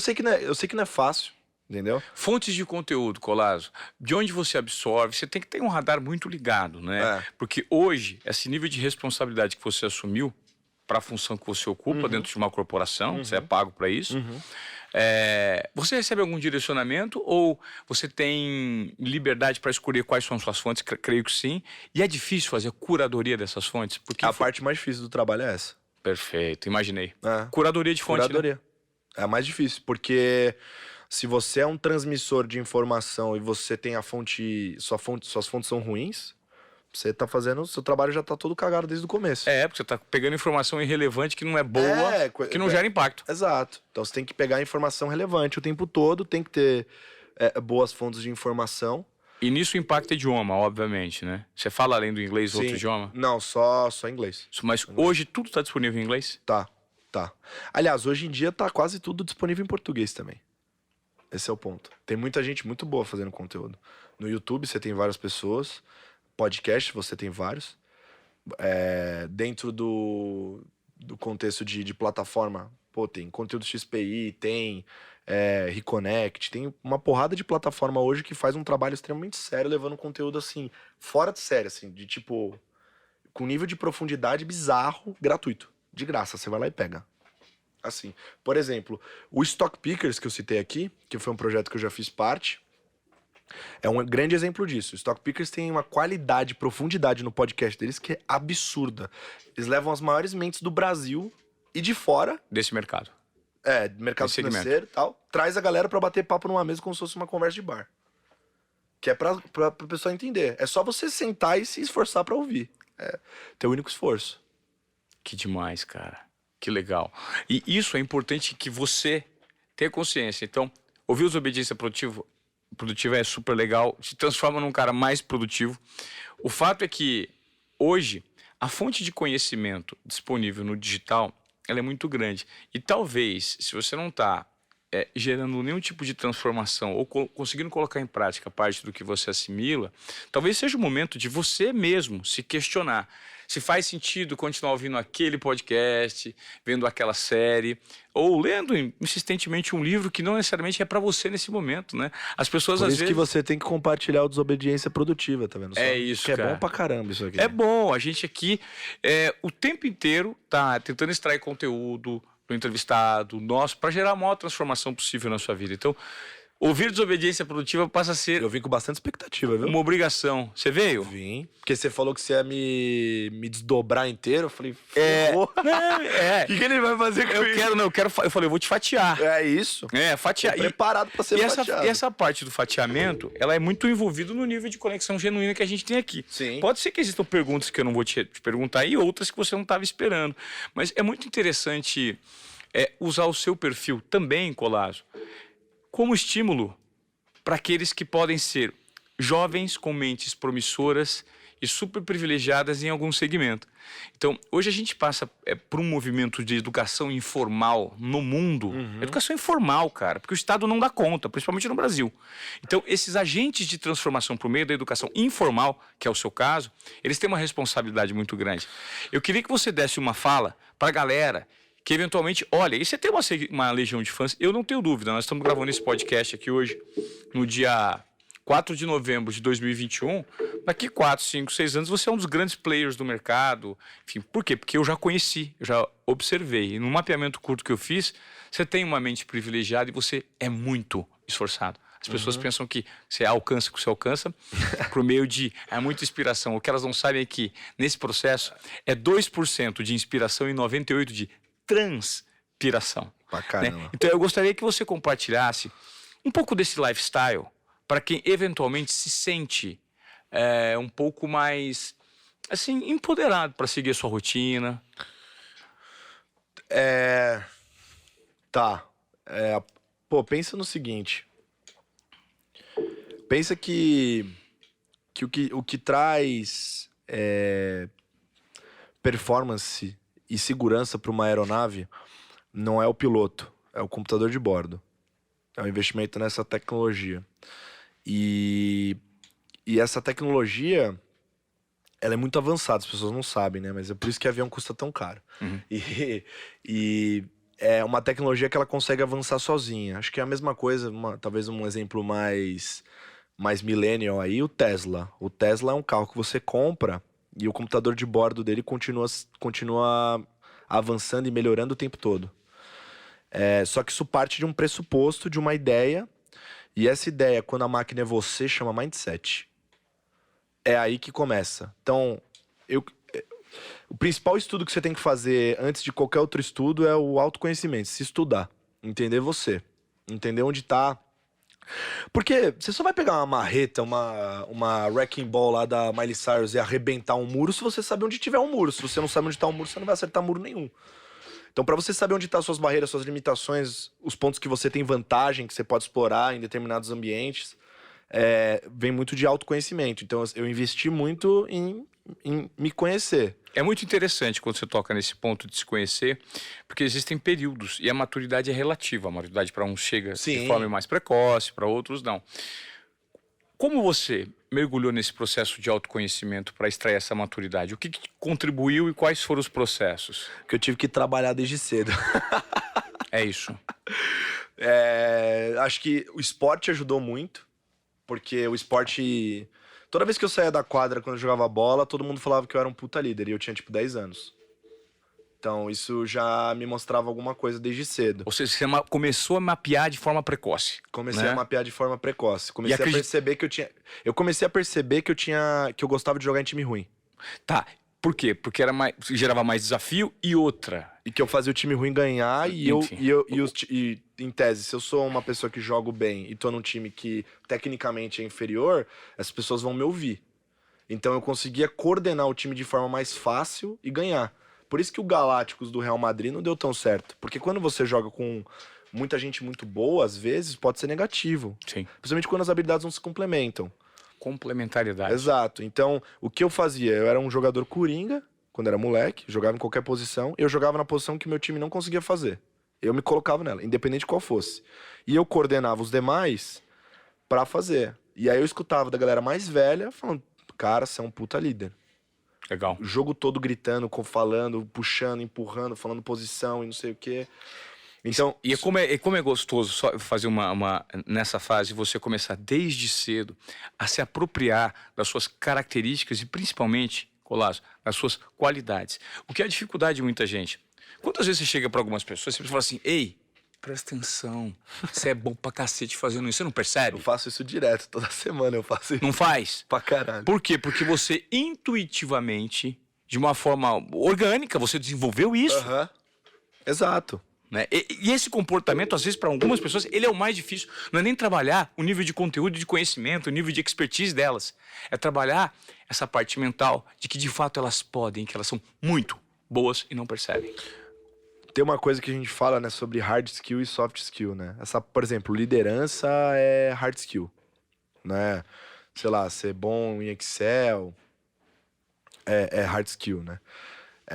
sei que não é fácil, entendeu? Fontes de conteúdo, Colasso, de onde você absorve, você tem que ter um radar muito ligado, né? Porque hoje, esse nível de responsabilidade que você assumiu para a função que você ocupa dentro de uma corporação, você é pago para isso. Você recebe algum direcionamento ou você tem liberdade para escolher quais são suas fontes? Creio que sim. E é difícil fazer a curadoria dessas fontes? Porque A parte mais difícil do trabalho é essa. Perfeito, imaginei. É. Curadoria de fonte, Curadoria. né? É a mais difícil, porque se você é um transmissor de informação e você tem suas fontes são ruins, você tá fazendo, seu trabalho já tá todo cagado desde o começo. Porque você tá pegando informação irrelevante que não é boa, que não gera impacto. Exato. Então você tem que pegar informação relevante o tempo todo, tem que ter boas fontes de informação. E nisso impacta idioma, obviamente, né? Você fala além do inglês outro Sim. idioma? Não, só inglês. Mas hoje tudo está disponível em inglês? Tá. Aliás, hoje em dia tá quase tudo disponível em português também. Esse é o ponto. Tem muita gente muito boa fazendo conteúdo. No YouTube você tem várias pessoas, podcast você tem vários. Dentro do contexto de plataforma, pô, tem conteúdo XPI, tem Reconnect, tem uma porrada de plataforma hoje que faz um trabalho extremamente sério, levando conteúdo assim, fora de série, assim, de tipo, com nível de profundidade bizarro, gratuito. De graça, você vai lá e pega. Assim, por exemplo, o Stock Pickers que eu citei aqui, que foi um projeto que eu já fiz parte, é um grande exemplo disso. O Stock Pickers tem uma qualidade, profundidade no podcast deles que é absurda. Eles levam as maiores mentes do Brasil e de fora, Desse mercado. mercado Esse segmento. financeiro e tal, traz a galera pra bater papo numa mesa como se fosse uma conversa de bar. Que é pra pessoa entender. É só você sentar e se esforçar pra ouvir. É teu único esforço. Que demais, cara. Que legal. E isso é importante que você tenha consciência. Então, ouvir os Obediência Produtiva é super legal, se transforma num cara mais produtivo. O fato é que, hoje, a fonte de conhecimento disponível no digital, ela é muito grande. E talvez, se você não está gerando nenhum tipo de transformação ou conseguindo colocar em prática parte do que você assimila, talvez seja o momento de você mesmo se questionar se faz sentido continuar ouvindo aquele podcast, vendo aquela série, ou lendo insistentemente um livro que não necessariamente é para você nesse momento, né? As pessoas Por às isso vezes... que você tem que compartilhar o Desobediência Produtiva, tá vendo? isso, que é cara. bom pra caramba isso aqui. É bom, a gente aqui o tempo inteiro tá tentando extrair conteúdo do entrevistado, nosso, para gerar a maior transformação possível na sua vida. Então, ouvir Desobediência Produtiva passa a ser Eu vim com bastante expectativa, viu? uma obrigação. Você veio? Vim. Porque você falou que você ia me desdobrar inteiro. Eu falei, ferrou. O que ele vai fazer com isso? Eu falei, eu vou te fatiar. É isso. Fatiar. Tô preparado pra ser fatiado. E essa parte do fatiamento, ela é muito envolvida no nível de conexão genuína que a gente tem aqui. Sim. Pode ser que existam perguntas que eu não vou te perguntar e outras que você não estava esperando. Mas é muito interessante usar o seu perfil também, Colasso, como estímulo para aqueles que podem ser jovens com mentes promissoras e super privilegiadas em algum segmento. Então, hoje a gente passa por um movimento de educação informal no mundo. Educação informal, cara, porque o Estado não dá conta, principalmente no Brasil. Então, esses agentes de transformação por meio da educação informal, que é o seu caso, eles têm uma responsabilidade muito grande. Eu queria que você desse uma fala para a galera que eventualmente, olha, e você tem uma legião de fãs, eu não tenho dúvida, nós estamos gravando esse podcast aqui hoje, no dia 4 de novembro de 2021, daqui 4, 5, 6 anos você é um dos grandes players do mercado, enfim, por quê? Porque eu já conheci, eu já observei, e no mapeamento curto que eu fiz, você tem uma mente privilegiada e você é muito esforçado. As pessoas pensam que você alcança o que você alcança por meio de muita inspiração. O que elas não sabem é que, nesse processo, é 2% de inspiração e 98% de transpiração. Pra caramba. Né? Então eu gostaria que você compartilhasse um pouco desse lifestyle para quem eventualmente se sente um pouco mais assim, empoderado para seguir a sua rotina. Tá. Pô, pensa no seguinte. Pensa que o que traz performance e segurança para uma aeronave não é o piloto, é o computador de bordo. É o investimento nessa tecnologia. E essa tecnologia, ela é muito avançada, as pessoas não sabem, né? Mas é por isso que avião custa tão caro. E é uma tecnologia que ela consegue avançar sozinha. Acho que é a mesma coisa, talvez um exemplo mais millennial aí, o Tesla. O Tesla é um carro que você compra e o computador de bordo dele continua avançando e melhorando o tempo todo. Só que isso parte de um pressuposto, de uma ideia. E essa ideia, quando a máquina é você, chama mindset. É aí que começa. Então, o principal estudo que você tem que fazer antes de qualquer outro estudo é o autoconhecimento. Se estudar. Entender você. Entender onde tá. Porque você só vai pegar uma marreta, uma wrecking ball lá da Miley Cyrus e arrebentar um muro se você sabe onde tiver um muro. Se você não sabe onde tá um muro, você não vai acertar muro nenhum. Então, para você saber onde tá suas barreiras, suas limitações, os pontos que você tem vantagem, que você pode explorar em determinados ambientes, vem muito de autoconhecimento. Então, eu investi muito em me conhecer. É muito interessante quando você toca nesse ponto de se conhecer, porque existem períodos e a maturidade é relativa. A maturidade para uns chega de forma mais precoce, para outros não. Como você mergulhou nesse processo de autoconhecimento para extrair essa maturidade? O que contribuiu e quais foram os processos? Que eu tive que trabalhar desde cedo. É isso. Acho que o esporte ajudou muito, porque o esporte... Toda vez que eu saía da quadra, quando eu jogava bola, todo mundo falava que eu era um puta líder, e eu tinha, tipo, 10 anos. Então, isso já me mostrava alguma coisa desde cedo. Ou seja, você começou a mapear de forma precoce. Comecei a mapear de forma precoce. Comecei a perceber que eu tinha... Eu comecei a perceber que eu gostava de jogar em time ruim. Tá. Por quê? Porque gerava mais desafio e outra. E que eu fazia o time ruim ganhar e em tese, se eu sou uma pessoa que jogo bem e tô num time que tecnicamente é inferior, essas pessoas vão me ouvir. Então eu conseguia coordenar o time de forma mais fácil e ganhar. Por isso que o Galácticos do Real Madrid não deu tão certo. Porque quando você joga com muita gente muito boa, às vezes pode ser negativo. Sim. Principalmente quando as habilidades não se complementam. Complementariedade. Exato. Então, o que eu fazia? Eu era um jogador coringa, quando era moleque, jogava em qualquer posição. Eu jogava na posição que meu time não conseguia fazer. Eu me colocava nela, independente de qual fosse. E eu coordenava os demais pra fazer. E aí eu escutava da galera mais velha falando, cara, você é um puta líder. Legal. O jogo todo gritando, falando, puxando, empurrando, falando posição e não sei o quê. Então, e como é gostoso só fazer nessa fase você começar desde cedo a se apropriar das suas características e principalmente, Colasso, das suas qualidades. O que é a dificuldade de muita gente? Quantas vezes você chega para algumas pessoas e você fala assim, ei, presta atenção, você é bom pra cacete fazendo isso, você não percebe? Eu faço isso direto, toda semana eu faço isso. Não faz? Pra caralho. Por quê? Porque você intuitivamente, de uma forma orgânica, você desenvolveu isso. Exato. Né? E esse comportamento, às vezes, para algumas pessoas, ele é o mais difícil. Não é nem trabalhar o nível de conteúdo, de conhecimento, o nível de expertise delas. É trabalhar essa parte mental de que, de fato, elas podem, que elas são muito boas e não percebem. Tem uma coisa que a gente fala, né, sobre hard skill e soft skill, né? Por exemplo, liderança é hard skill, né? Sei lá, ser bom em Excel, é hard skill, né?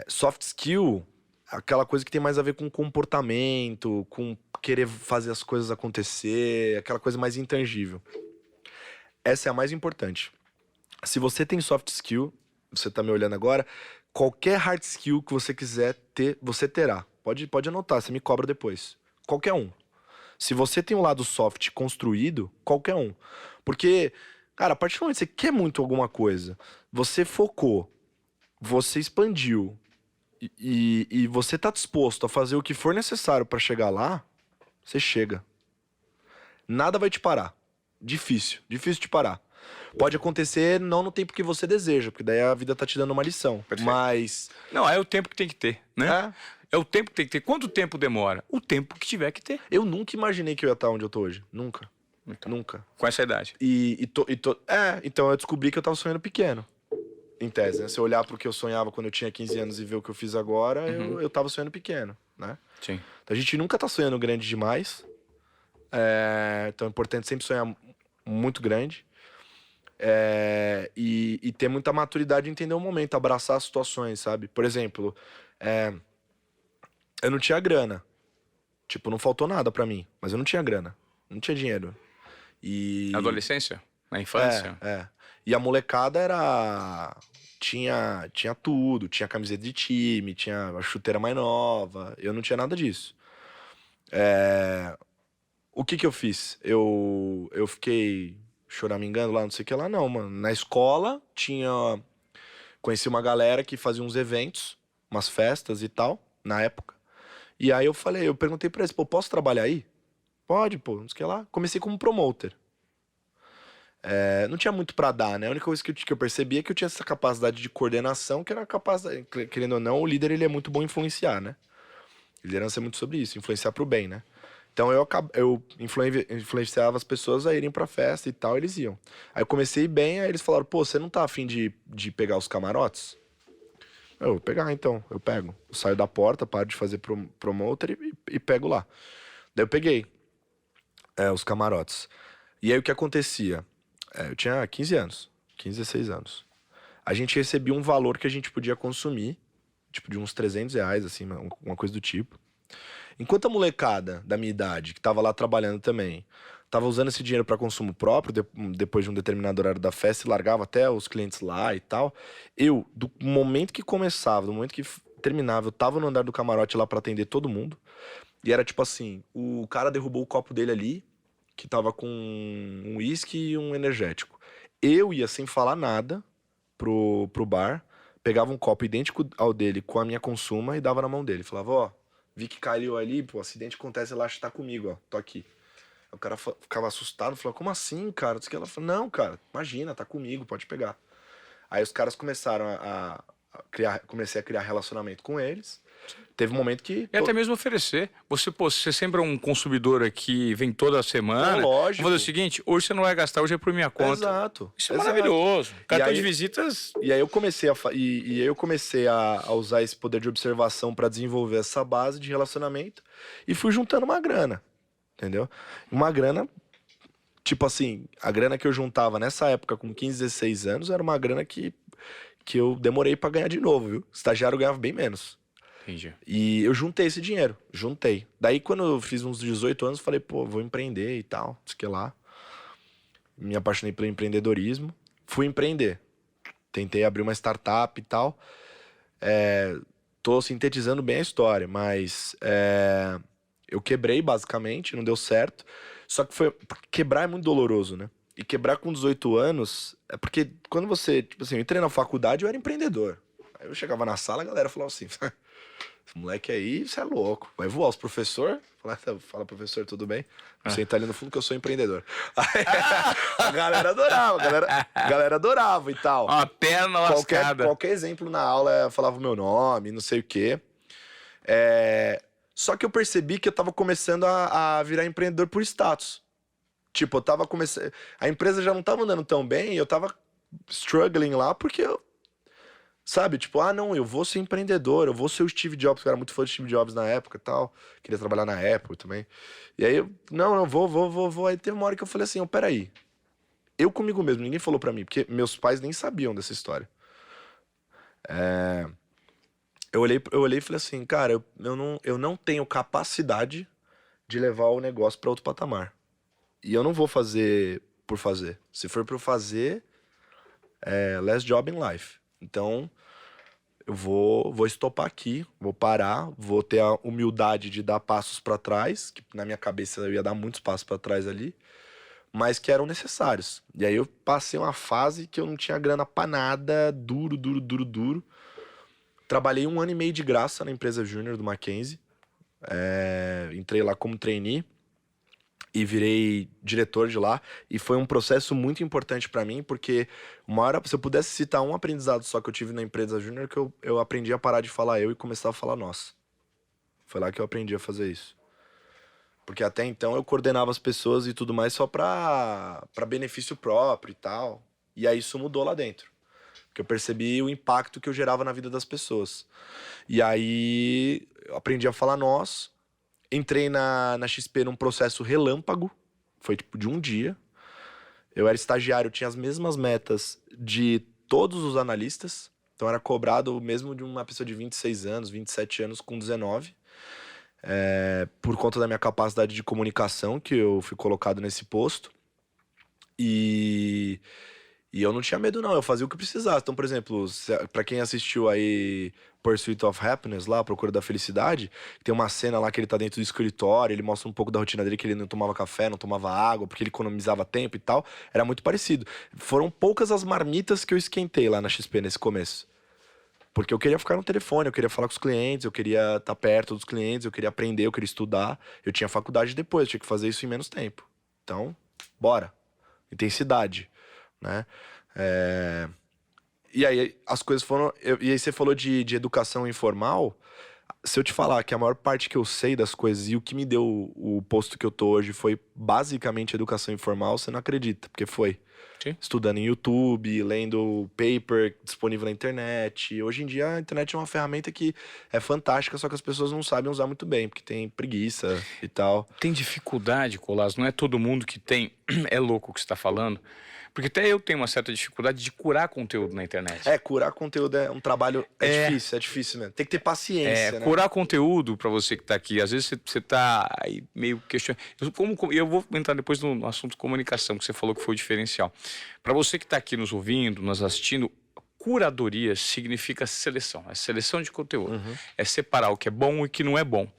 Soft skill, aquela coisa que tem mais a ver com comportamento, com querer fazer as coisas acontecer, aquela coisa mais intangível. Essa é a mais importante. Se você tem soft skill, você tá me olhando agora, qualquer hard skill que você quiser ter, você terá. Pode anotar, você me cobra depois. Qualquer um. Se você tem um lado soft construído, qualquer um. Porque, cara, a partir do momento que você quer muito alguma coisa, você focou, você expandiu e você tá disposto a fazer o que for necessário pra chegar lá, você chega. Nada vai te parar. Difícil te parar. Pode acontecer não no tempo que você deseja, porque daí a vida tá te dando uma lição. Perfeito. Mas Não, é o tempo que tem que ter, né? É o tempo que tem que ter. Quanto tempo demora? O tempo que tiver que ter. eu nunca imaginei que eu ia estar onde eu tô hoje. Nunca. Então, Nunca. com essa idade. Então eu descobri que eu tava sonhando pequeno. Em tese, né? Se eu olhar pro que eu sonhava quando eu tinha 15 anos e ver o que eu fiz agora, eu tava sonhando pequeno, né? Sim. Então a gente nunca tá sonhando grande demais. Então é importante sempre sonhar muito grande. E ter muita maturidade de entender o momento, abraçar as situações, sabe? Por exemplo, eu não tinha grana. Tipo, não faltou nada pra mim, mas eu não tinha grana. Não tinha dinheiro. Na adolescência? Na infância? E a molecada tinha tudo, tinha camiseta de time, tinha a chuteira mais nova. Eu não tinha nada disso. O que eu fiz? Eu fiquei choramingando lá, não sei o que lá, não, mano. Na escola, conheci uma galera que fazia uns eventos, umas festas e tal, na época. E aí eu perguntei pra eles, pô, posso trabalhar aí? Pode, pô, não sei o que lá. Comecei como promoter. Não tinha muito pra dar, né? A única coisa que eu percebi é que eu tinha essa capacidade de coordenação, que era capaz, querendo ou não, o líder ele é muito bom em influenciar, né? Liderança é muito sobre isso, influenciar pro bem, né? Então eu influenciava as pessoas a irem pra festa e tal, eles iam. Aí eu comecei bem, aí eles falaram, pô, você não tá afim de pegar os camarotes? Eu vou pegar então, eu pego. Eu saio da porta, paro de fazer promoter e pego lá. Daí eu peguei os camarotes. E aí o que acontecia? Eu tinha 15 anos, 15, 16 anos. A gente recebia um valor que a gente podia consumir, tipo de uns R$300, assim, uma coisa do tipo. Enquanto a molecada da minha idade, que tava lá trabalhando também, tava usando esse dinheiro para consumo próprio, depois de um determinado horário da festa, e largava até os clientes lá e tal, do momento que começava, do momento que terminava, eu tava no andar do camarote lá para atender todo mundo, e era tipo assim, o cara derrubou o copo dele ali, que tava com um uísque e um energético. Eu ia sem falar nada pro bar, pegava um copo idêntico ao dele com a minha consuma e dava na mão dele. Falava, ó, vi que caiu ali, pô, acidente acontece, relaxa, tá comigo, ó, tô aqui. Aí o cara ficava assustado, falava, como assim, cara? Ela falou, não, cara, imagina, tá comigo, pode pegar. Aí os caras começaram comecei a criar relacionamento com eles. Teve um momento que... E até mesmo oferecer. Você sempre é um consumidor aqui, vem toda semana. Lógico. Vou fazer o seguinte, hoje você não vai gastar, hoje é por minha conta. Exato. Isso é maravilhoso. Cartão aí, de visitas... E aí eu comecei a usar esse poder de observação para desenvolver essa base de relacionamento e fui juntando uma grana, entendeu? Uma grana, tipo assim, a grana que eu juntava nessa época com 15, 16 anos era uma grana que eu demorei para ganhar de novo, viu? Estagiário ganhava bem menos. Entendi. E eu juntei esse dinheiro, juntei. Daí quando eu fiz uns 18 anos, falei, pô, vou empreender e tal, não sei o que lá. Me apaixonei pelo empreendedorismo, fui empreender. Tentei abrir uma startup e tal. Tô sintetizando bem a história, mas eu quebrei basicamente, não deu certo. Só que quebrar é muito doloroso, né? E quebrar com 18 anos é porque quando você, tipo assim, eu entrei na faculdade, eu era empreendedor. Aí eu chegava na sala, a galera falava assim, esse moleque aí, você é louco. Vai voar os professor? Fala, professor, tudo bem? Você tá ali no fundo que eu sou empreendedor. Aí, a galera adorava, a galera adorava e tal. Uma perna lascada. Qualquer exemplo na aula falava o meu nome, não sei o quê. Só que eu percebi que eu tava começando a virar empreendedor por status. Tipo, eu tava começando... A empresa já não tava andando tão bem e eu tava struggling lá porque eu... Sabe, tipo, não, eu vou ser empreendedor, eu vou ser o Steve Jobs, eu era muito fã de Steve Jobs na época e tal, queria trabalhar na Apple também. E aí, não, vou. Aí teve uma hora que eu falei assim, peraí, eu comigo mesmo, ninguém falou pra mim, porque meus pais nem sabiam dessa história. Eu olhei e falei assim, cara, eu não tenho capacidade de levar o negócio para outro patamar. E eu não vou fazer por fazer. Se for para eu fazer, last job in life. Então, eu vou estopar aqui, vou parar, vou ter a humildade de dar passos para trás, que na minha cabeça eu ia dar muitos passos para trás ali, mas que eram necessários. E aí eu passei uma fase que eu não tinha grana pra nada, duro, duro, duro, duro. Trabalhei 1 ano e meio de graça na empresa júnior do Mackenzie. Entrei lá como trainee e virei diretor de lá. E foi um processo muito importante pra mim, porque uma hora, se eu pudesse citar um aprendizado só que eu tive na empresa júnior, que eu aprendi a parar de falar eu e começar a falar nós. Foi lá que eu aprendi a fazer isso. Porque até então eu coordenava as pessoas e tudo mais só pra benefício próprio e tal. E aí isso mudou lá dentro. Porque eu percebi o impacto que eu gerava na vida das pessoas. E aí eu aprendi a falar nós. Entrei na XP num processo relâmpago. Foi tipo de um dia. Eu era estagiário, tinha as mesmas metas de todos os analistas. Então era cobrado o mesmo de uma pessoa de 26 anos, 27 anos com 19. Por conta da minha capacidade de comunicação, que eu fui colocado nesse posto. E eu não tinha medo, não. Eu fazia o que precisasse. Então, por exemplo, pra quem assistiu aí Pursuit of Happiness, lá, Procura da Felicidade, tem uma cena lá que ele tá dentro do escritório, ele mostra um pouco da rotina dele, que ele não tomava café, não tomava água, porque ele economizava tempo e tal. Era muito parecido. Foram poucas as marmitas que eu esquentei lá na XP nesse começo. Porque eu queria ficar no telefone, eu queria falar com os clientes, eu queria estar perto dos clientes, eu queria aprender, eu queria estudar. Eu tinha faculdade depois, eu tinha que fazer isso em menos tempo. Então, bora. Intensidade, né? E aí as coisas foram... E aí você falou de educação informal. Se eu te falar que a maior parte que eu sei das coisas e o que me deu o posto que eu tô hoje foi basicamente educação informal, você não acredita, porque foi. Sim. Estudando em YouTube, lendo paper disponível na internet. E hoje em dia a internet é uma ferramenta que é fantástica, só que as pessoas não sabem usar muito bem, porque tem preguiça e tal. Tem dificuldade, Colas, não é todo mundo que tem. É louco o que você está falando. Porque até eu tenho uma certa dificuldade de curar conteúdo na internet. Curar conteúdo é um trabalho... É difícil mesmo. Tem que ter paciência, né? Curar conteúdo, para você que está aqui, às vezes você tá aí meio questionando. Eu vou entrar depois no assunto comunicação, que você falou que foi o diferencial. Para você que está aqui nos ouvindo, nos assistindo, curadoria significa seleção. É seleção de conteúdo. Uhum. É separar o que é bom e o que não é bom.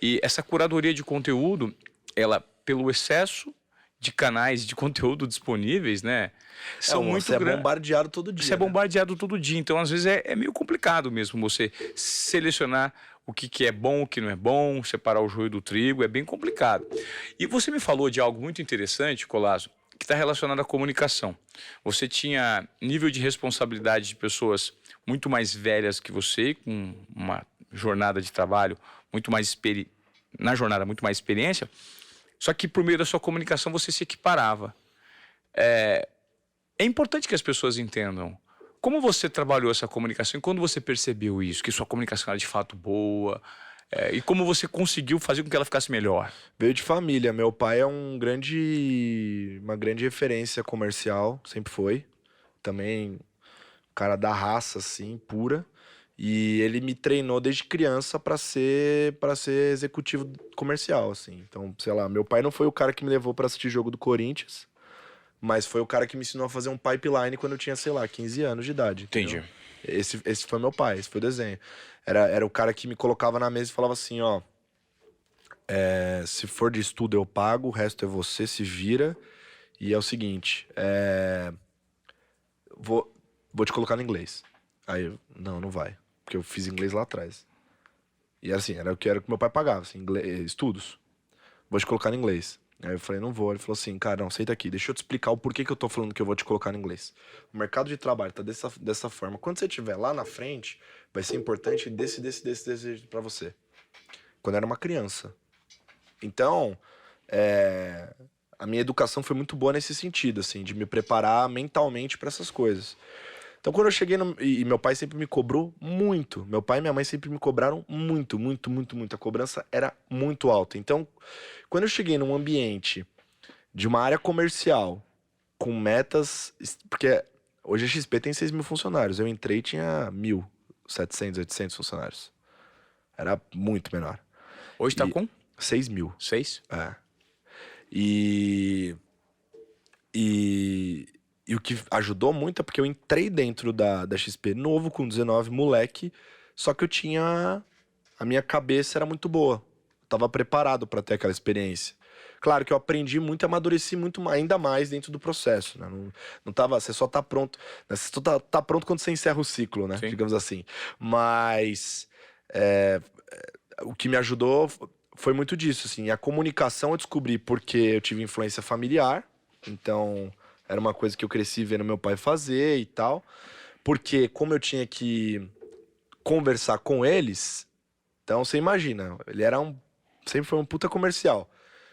E essa curadoria de conteúdo, ela, pelo excesso de canais de conteúdo disponíveis, né? São muito grandes. Você é bombardeado todo dia. Você é bombardeado todo dia. Então, às vezes, é meio complicado mesmo você selecionar o que é bom, o que não é bom, separar o joio do trigo. É bem complicado. E você me falou de algo muito interessante, Colasso, que está relacionado à comunicação. Você tinha nível de responsabilidade de pessoas muito mais velhas que você, com uma jornada de trabalho muito mais na jornada muito mais experiência. Só que por meio da sua comunicação você se equiparava. É importante que as pessoas entendam como você trabalhou essa comunicação e quando você percebeu isso, que sua comunicação era de fato boa, e como você conseguiu fazer com que ela ficasse melhor. Veio de família. Meu pai é uma grande referência comercial, sempre foi. Também cara da raça, assim, pura. E ele me treinou desde criança pra ser executivo comercial, assim. Então, sei lá, meu pai não foi o cara que me levou pra assistir jogo do Corinthians, mas foi o cara que me ensinou a fazer um pipeline quando eu tinha, sei lá, 15 anos de idade. Entendeu? Entendi. Esse foi meu pai, esse foi o desenho. Era o cara que me colocava na mesa e falava assim, ó... se for de estudo eu pago, o resto é você, se vira. E é o seguinte, vou te colocar no inglês. Aí eu, não vai. Porque eu fiz inglês lá atrás. E assim, era o que meu pai pagava, assim, estudos. Vou te colocar no inglês. Aí eu falei, não vou. Ele falou assim, cara, não, senta aqui, deixa eu te explicar o porquê que eu tô falando que eu vou te colocar no inglês. O mercado de trabalho tá dessa forma. Quando você estiver lá na frente, vai ser importante desse pra você. Quando eu era uma criança. Então, a minha educação foi muito boa nesse sentido, assim, de me preparar mentalmente pra essas coisas. Então, quando eu cheguei e meu pai sempre me cobrou muito. Meu pai e minha mãe sempre me cobraram muito, muito, muito, muito. A cobrança era muito alta. Então, quando eu cheguei num ambiente de uma área comercial, com metas... Porque Hoje a XP tem 6 mil funcionários. Eu entrei e tinha 1.700, 800 funcionários. Era muito menor. Hoje tá E- com 6 mil. 6? É. E o que ajudou muito é porque eu entrei dentro da XP novo, com 19, moleque, só que eu tinha... A minha cabeça era muito boa. Eu tava preparado para ter aquela experiência. Claro que eu aprendi muito e amadureci muito ainda mais dentro do processo, né? Não tava... Você só tá pronto... Né? Você só tá pronto quando você encerra o ciclo, né? Sim. Digamos assim. Mas... o que me ajudou foi muito disso, assim. A comunicação eu descobri porque eu tive influência familiar. Então, era uma coisa que eu cresci vendo meu pai fazer e tal. Porque como eu tinha que conversar com eles, então você imagina, ele era sempre foi um puta comercial.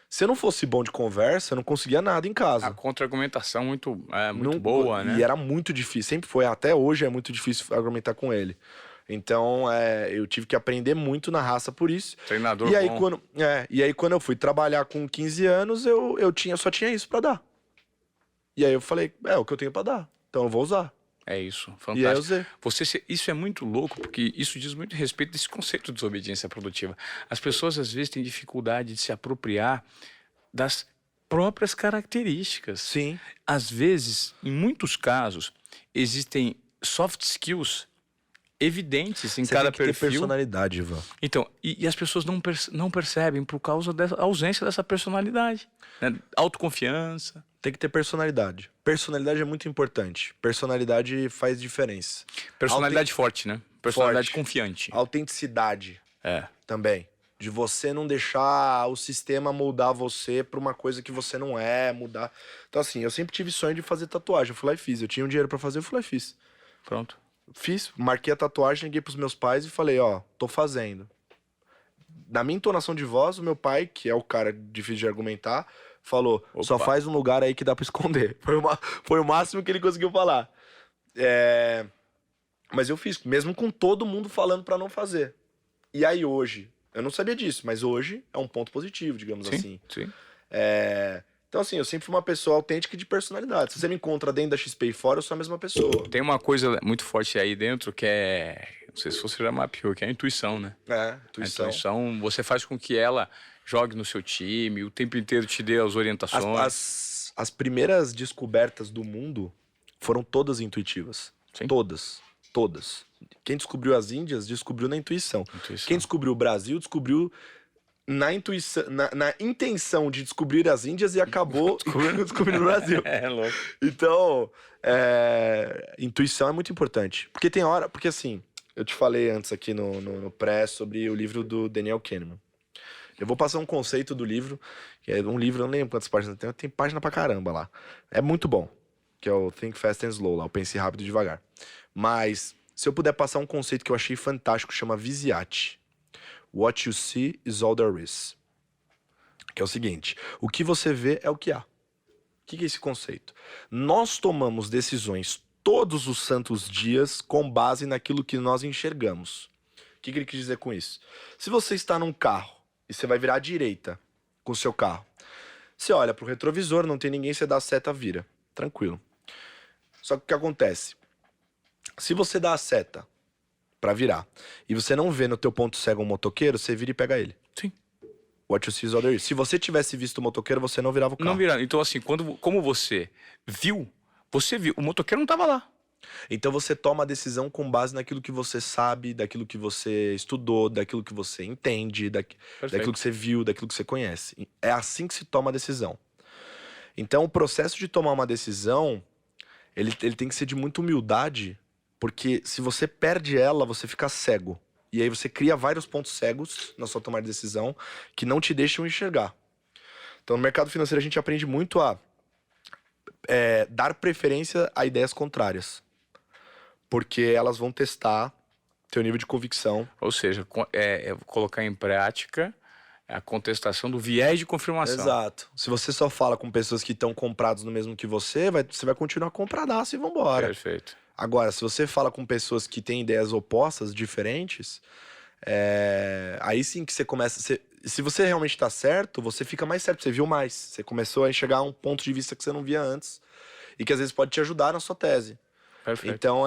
Se eu não fosse bom de conversa, eu não conseguia nada em casa. A contra-argumentação muito Não- boa, né? E era muito difícil, sempre foi, até hoje é muito difícil argumentar com ele. Então, eu tive que aprender muito na raça por isso. Treinador E aí, bom. quando eu fui trabalhar com 15 anos, eu só tinha isso pra dar. E aí eu falei, é o que eu tenho pra dar, então eu vou usar. É isso, E aí eu fantástico. usei. Isso é muito louco, porque isso diz muito respeito desse conceito de desobediência produtiva. As pessoas, às vezes, têm dificuldade de se apropriar das próprias características. Sim. Às vezes, em muitos casos, existem soft skills evidentes em Você cada tem que ter perfil. personalidade, Ivan. Então, e as pessoas não percebem por causa da ausência dessa personalidade. Né? Autoconfiança. Tem que ter personalidade. Personalidade é muito importante. Personalidade faz diferença. Personalidade forte, né? Personalidade Forte. confiante. Autenticidade É. também. De você não deixar o sistema moldar você pra uma coisa que você não é, mudar. Então, assim, eu sempre tive sonho de fazer tatuagem. Eu fui lá e fiz. Eu tinha um dinheiro pra fazer, eu fui lá e fiz. Pronto. Fiz, marquei a tatuagem, liguei pros meus pais e falei, ó, tô fazendo. Na minha entonação de voz, o meu pai, que é o cara difícil de argumentar, falou, só Opa. faz um lugar aí que dá pra esconder. Foi o máximo que ele conseguiu falar. Mas eu fiz, mesmo com todo mundo falando pra não fazer. E aí hoje, eu não sabia disso, mas hoje é um ponto positivo, digamos assim. Sim. Então assim, eu sempre fui uma pessoa autêntica e de personalidade. Se você me encontra dentro da XP e fora, eu sou a mesma pessoa. Tem uma coisa muito forte aí dentro que é... Não sei se você já mapeou, que é a intuição, né? A Intuição. intuição, você faz com que ela jogue no seu time, o tempo inteiro te dê as orientações. As primeiras descobertas do mundo foram todas intuitivas. Sim. Todas. Quem descobriu as Índias, descobriu na intuição. Intuição. Quem descobriu o Brasil, descobriu na intuição, na intenção de descobrir as Índias e acabou descobrindo o Brasil. É louco. Então, intuição é muito importante. Porque tem hora... Porque assim, eu te falei antes aqui no pré sobre o livro do Daniel Kahneman. Eu vou passar um conceito do livro, que é um livro, eu não lembro quantas páginas tem página pra caramba lá. É muito bom, que é o Think Fast and Slow, lá, o Pense Rápido e Devagar. Mas, se eu puder passar um conceito que eu achei fantástico, chama Viziate. What you see is all there is. Que é o seguinte, o que você vê é o que há. O que é esse conceito? Nós tomamos decisões todos os santos dias com base naquilo que nós enxergamos. O que ele quis dizer com isso? Se você está num carro e você vai virar à direita com o seu carro, você olha pro retrovisor, não tem ninguém, você dá a seta, vira. Tranquilo. Só que o que acontece? Se você dá a seta pra virar e você não vê no teu ponto cego um motoqueiro, você vira e pega ele. Sim. What you see is all there is. Se você tivesse visto o motoqueiro, você não virava o carro. Não virando. Então, assim, como você viu, o motoqueiro não tava lá. Então você toma a decisão com base naquilo que você sabe, daquilo que você estudou, daquilo que você entende, daquilo que você viu, daquilo que você conhece. É assim que se toma a decisão. Então o processo de tomar uma decisão, ele tem que ser de muita humildade, porque se você perde ela, você fica cego. E aí você cria vários pontos cegos na sua tomada de decisão que não te deixam enxergar. Então no mercado financeiro a gente aprende muito a dar preferência a ideias contrárias. Porque elas vão testar teu nível de convicção. Ou seja, colocar em prática a contestação do viés de confirmação. Exato. Se você só fala com pessoas que estão compradas no mesmo que você vai continuar compradaço e vambora. Perfeito. Agora, se você fala com pessoas que têm ideias opostas, diferentes, aí sim que você começa... Se você realmente tá certo, você fica mais certo, você viu mais. Você começou a enxergar um ponto de vista que você não via antes e que às vezes pode te ajudar na sua tese. Perfeito. Então,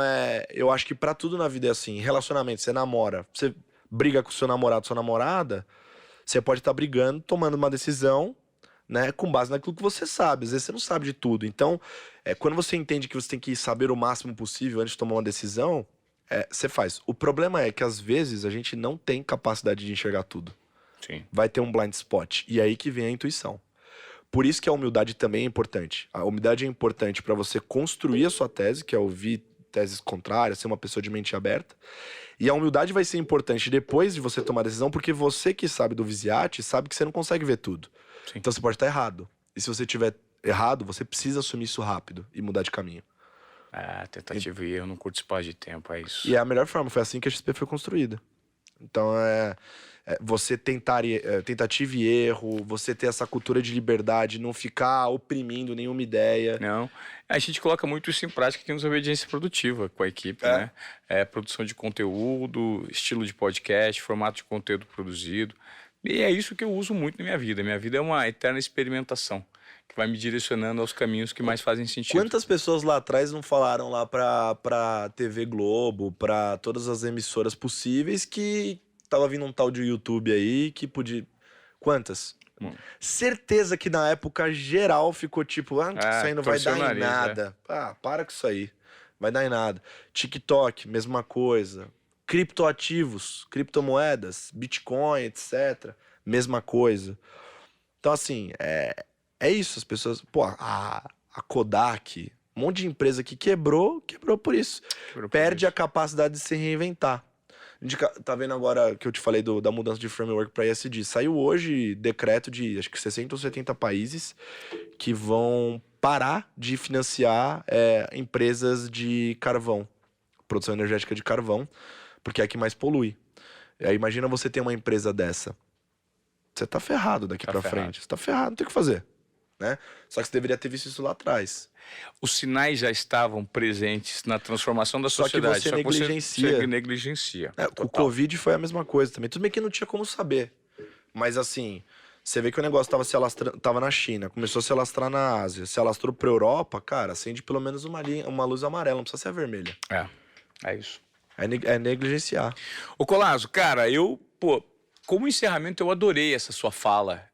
eu acho que pra tudo na vida é assim. Relacionamento, você namora, você briga com seu namorado, sua namorada, você pode estar brigando, tomando uma decisão, né, com base naquilo que você sabe. Às vezes você não sabe de tudo. Então, quando você entende que você tem que saber o máximo possível antes de tomar uma decisão, você faz. O problema é que, às vezes, a gente não tem capacidade de enxergar tudo. Sim. Vai ter um blind spot. E é aí que vem a intuição. Por isso que a humildade também é importante. A humildade é importante para você construir a sua tese, que é ouvir teses contrárias, ser uma pessoa de mente aberta. E a humildade vai ser importante depois de você tomar a decisão, porque você que sabe do Visiate sabe que você não consegue ver tudo. Sim. Então você pode estar errado. E se você tiver errado, você precisa assumir isso rápido e mudar de caminho. Tentativa e erro num curto espaço de tempo, é isso. E é a melhor forma, foi assim que a XP foi construída. Então você tentativa e erro, você ter essa cultura de liberdade, não ficar oprimindo nenhuma ideia. Não, a gente coloca muito isso em prática aqui nos Obediência Produtiva com a equipe, né? Produção de conteúdo, estilo de podcast, formato de conteúdo produzido. E é isso que eu uso muito na minha vida. Minha vida é uma eterna experimentação, que vai me direcionando aos caminhos que mais fazem sentido. Quantas pessoas lá atrás não falaram lá pra TV Globo, pra todas as emissoras possíveis que tava vindo um tal de YouTube aí que podia... Quantas? Certeza que na época geral ficou tipo, isso aí não vai dar em nada. Para com isso aí. Vai dar em nada. TikTok, mesma coisa. Criptoativos, criptomoedas, Bitcoin, etc. Mesma coisa. Então, assim, é isso. As pessoas... Pô, a Kodak, um monte de empresa que quebrou por isso. Perde a capacidade de se reinventar. A gente tá vendo agora que eu te falei da mudança de framework para ESG. Saiu hoje decreto de acho que 60 ou 70 países que vão parar de financiar empresas de carvão, produção energética de carvão, porque é a que mais polui. Aí imagina você ter uma empresa dessa. Você tá ferrado daqui pra frente. Você tá ferrado, não tem o que fazer. Né? Só que você deveria ter visto isso lá atrás. Os sinais já estavam presentes na transformação da sociedade. Só que você negligencia. Você negligencia. O Covid foi a mesma coisa também. Tudo bem que não tinha como saber. Mas assim, você vê que o negócio tava na China, começou a se alastrar na Ásia, se alastrou pra Europa, cara, acende pelo menos uma luz amarela, não precisa ser a vermelha. É isso. É negligenciar. Ô Colasso, cara, como encerramento eu adorei essa sua fala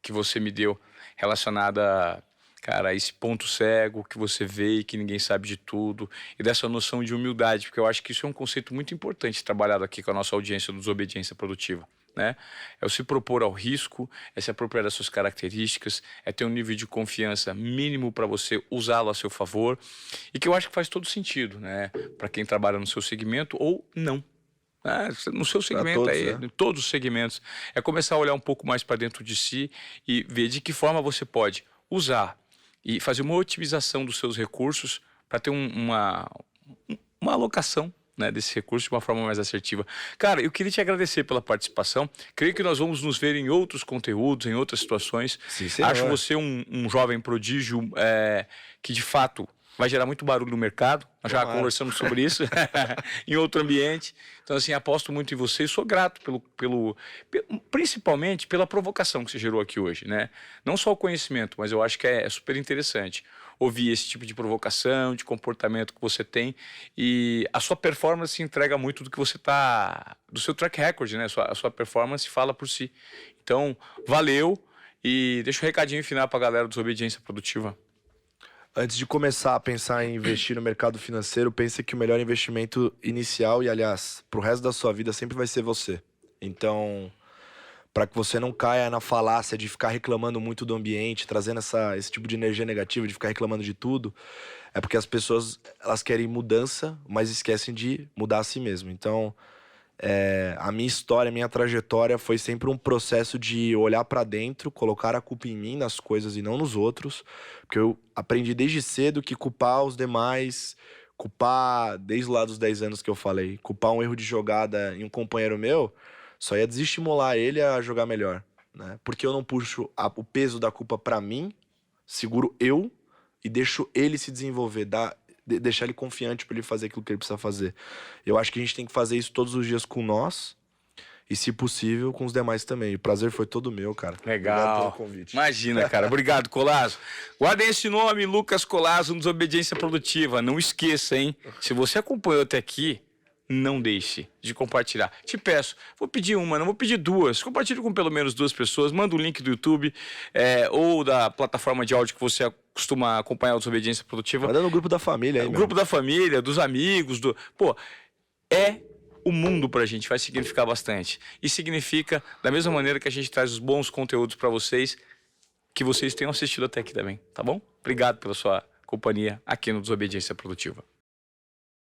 que você me deu relacionada, cara, a esse ponto cego que você vê e que ninguém sabe de tudo, e dessa noção de humildade, porque eu acho que isso é um conceito muito importante trabalhado aqui com a nossa audiência do Desobediência Produtiva, né? É o se propor ao risco, é se apropriar das suas características, é ter um nível de confiança mínimo para você usá-lo a seu favor, e que eu acho que faz todo sentido, né? Para quem trabalha no seu segmento ou não. No seu segmento todos, aí, né? em todos os segmentos, é começar a olhar um pouco mais para dentro de si e ver de que forma você pode usar e fazer uma otimização dos seus recursos para ter uma alocação, né, desse recurso de uma forma mais assertiva. Cara, eu queria te agradecer pela participação. Creio que nós vamos nos ver em outros conteúdos, em outras situações. Sim, senhor. Acho você um jovem prodígio que de fato vai gerar muito barulho no mercado. Nós já conversamos sobre isso em outro ambiente. Então, assim, aposto muito em você e sou grato principalmente pela provocação que você gerou aqui hoje, né? Não só o conhecimento, mas eu acho que é super interessante ouvir esse tipo de provocação, de comportamento que você tem, e a sua performance entrega muito do que você do seu track record, né? A sua performance fala por si. Então, valeu, e deixa um recadinho final pra galera do Desobediência Produtiva. Antes de começar a pensar em investir no mercado financeiro, pense que o melhor investimento inicial, e aliás, pro resto da sua vida, sempre vai ser você. Então, para que você não caia na falácia de ficar reclamando muito do ambiente, trazendo esse tipo de energia negativa, de ficar reclamando de tudo, é porque as pessoas, elas querem mudança, mas esquecem de mudar a si mesmo. Então, a minha história, a minha trajetória foi sempre um processo de olhar pra dentro, colocar a culpa em mim, nas coisas e não nos outros, porque eu aprendi desde cedo que culpar os demais, culpar, desde lá dos 10 anos que eu falei, culpar um erro de jogada em um companheiro meu, só ia desestimular ele a jogar melhor, né? Porque eu não puxo o peso da culpa pra mim, seguro eu e deixo ele se desenvolver, deixar ele confiante para ele fazer aquilo que ele precisa fazer. Eu acho que a gente tem que fazer isso todos os dias com nós E, se possível, com os demais também. O prazer foi todo meu, cara. Legal. Obrigado pelo convite. Imagina, cara. Obrigado, Colasso. Guardem esse nome, Lucas Colasso, no Desobediência Produtiva. Não esqueça, hein? Se você acompanhou até aqui, não deixe de compartilhar. Te peço, vou pedir uma, não vou pedir duas. Compartilhe com pelo menos 2 pessoas. Manda o link do YouTube ou da plataforma de áudio que você costuma acompanhar o Desobediência Produtiva. Manda no grupo da família aí, O meu. grupo da família, dos amigos, Pô, o mundo pra gente, vai significar bastante. E significa, da mesma maneira que a gente traz os bons conteúdos pra vocês, que vocês tenham assistido até aqui também, tá bom? Obrigado pela sua companhia aqui no Desobediência Produtiva.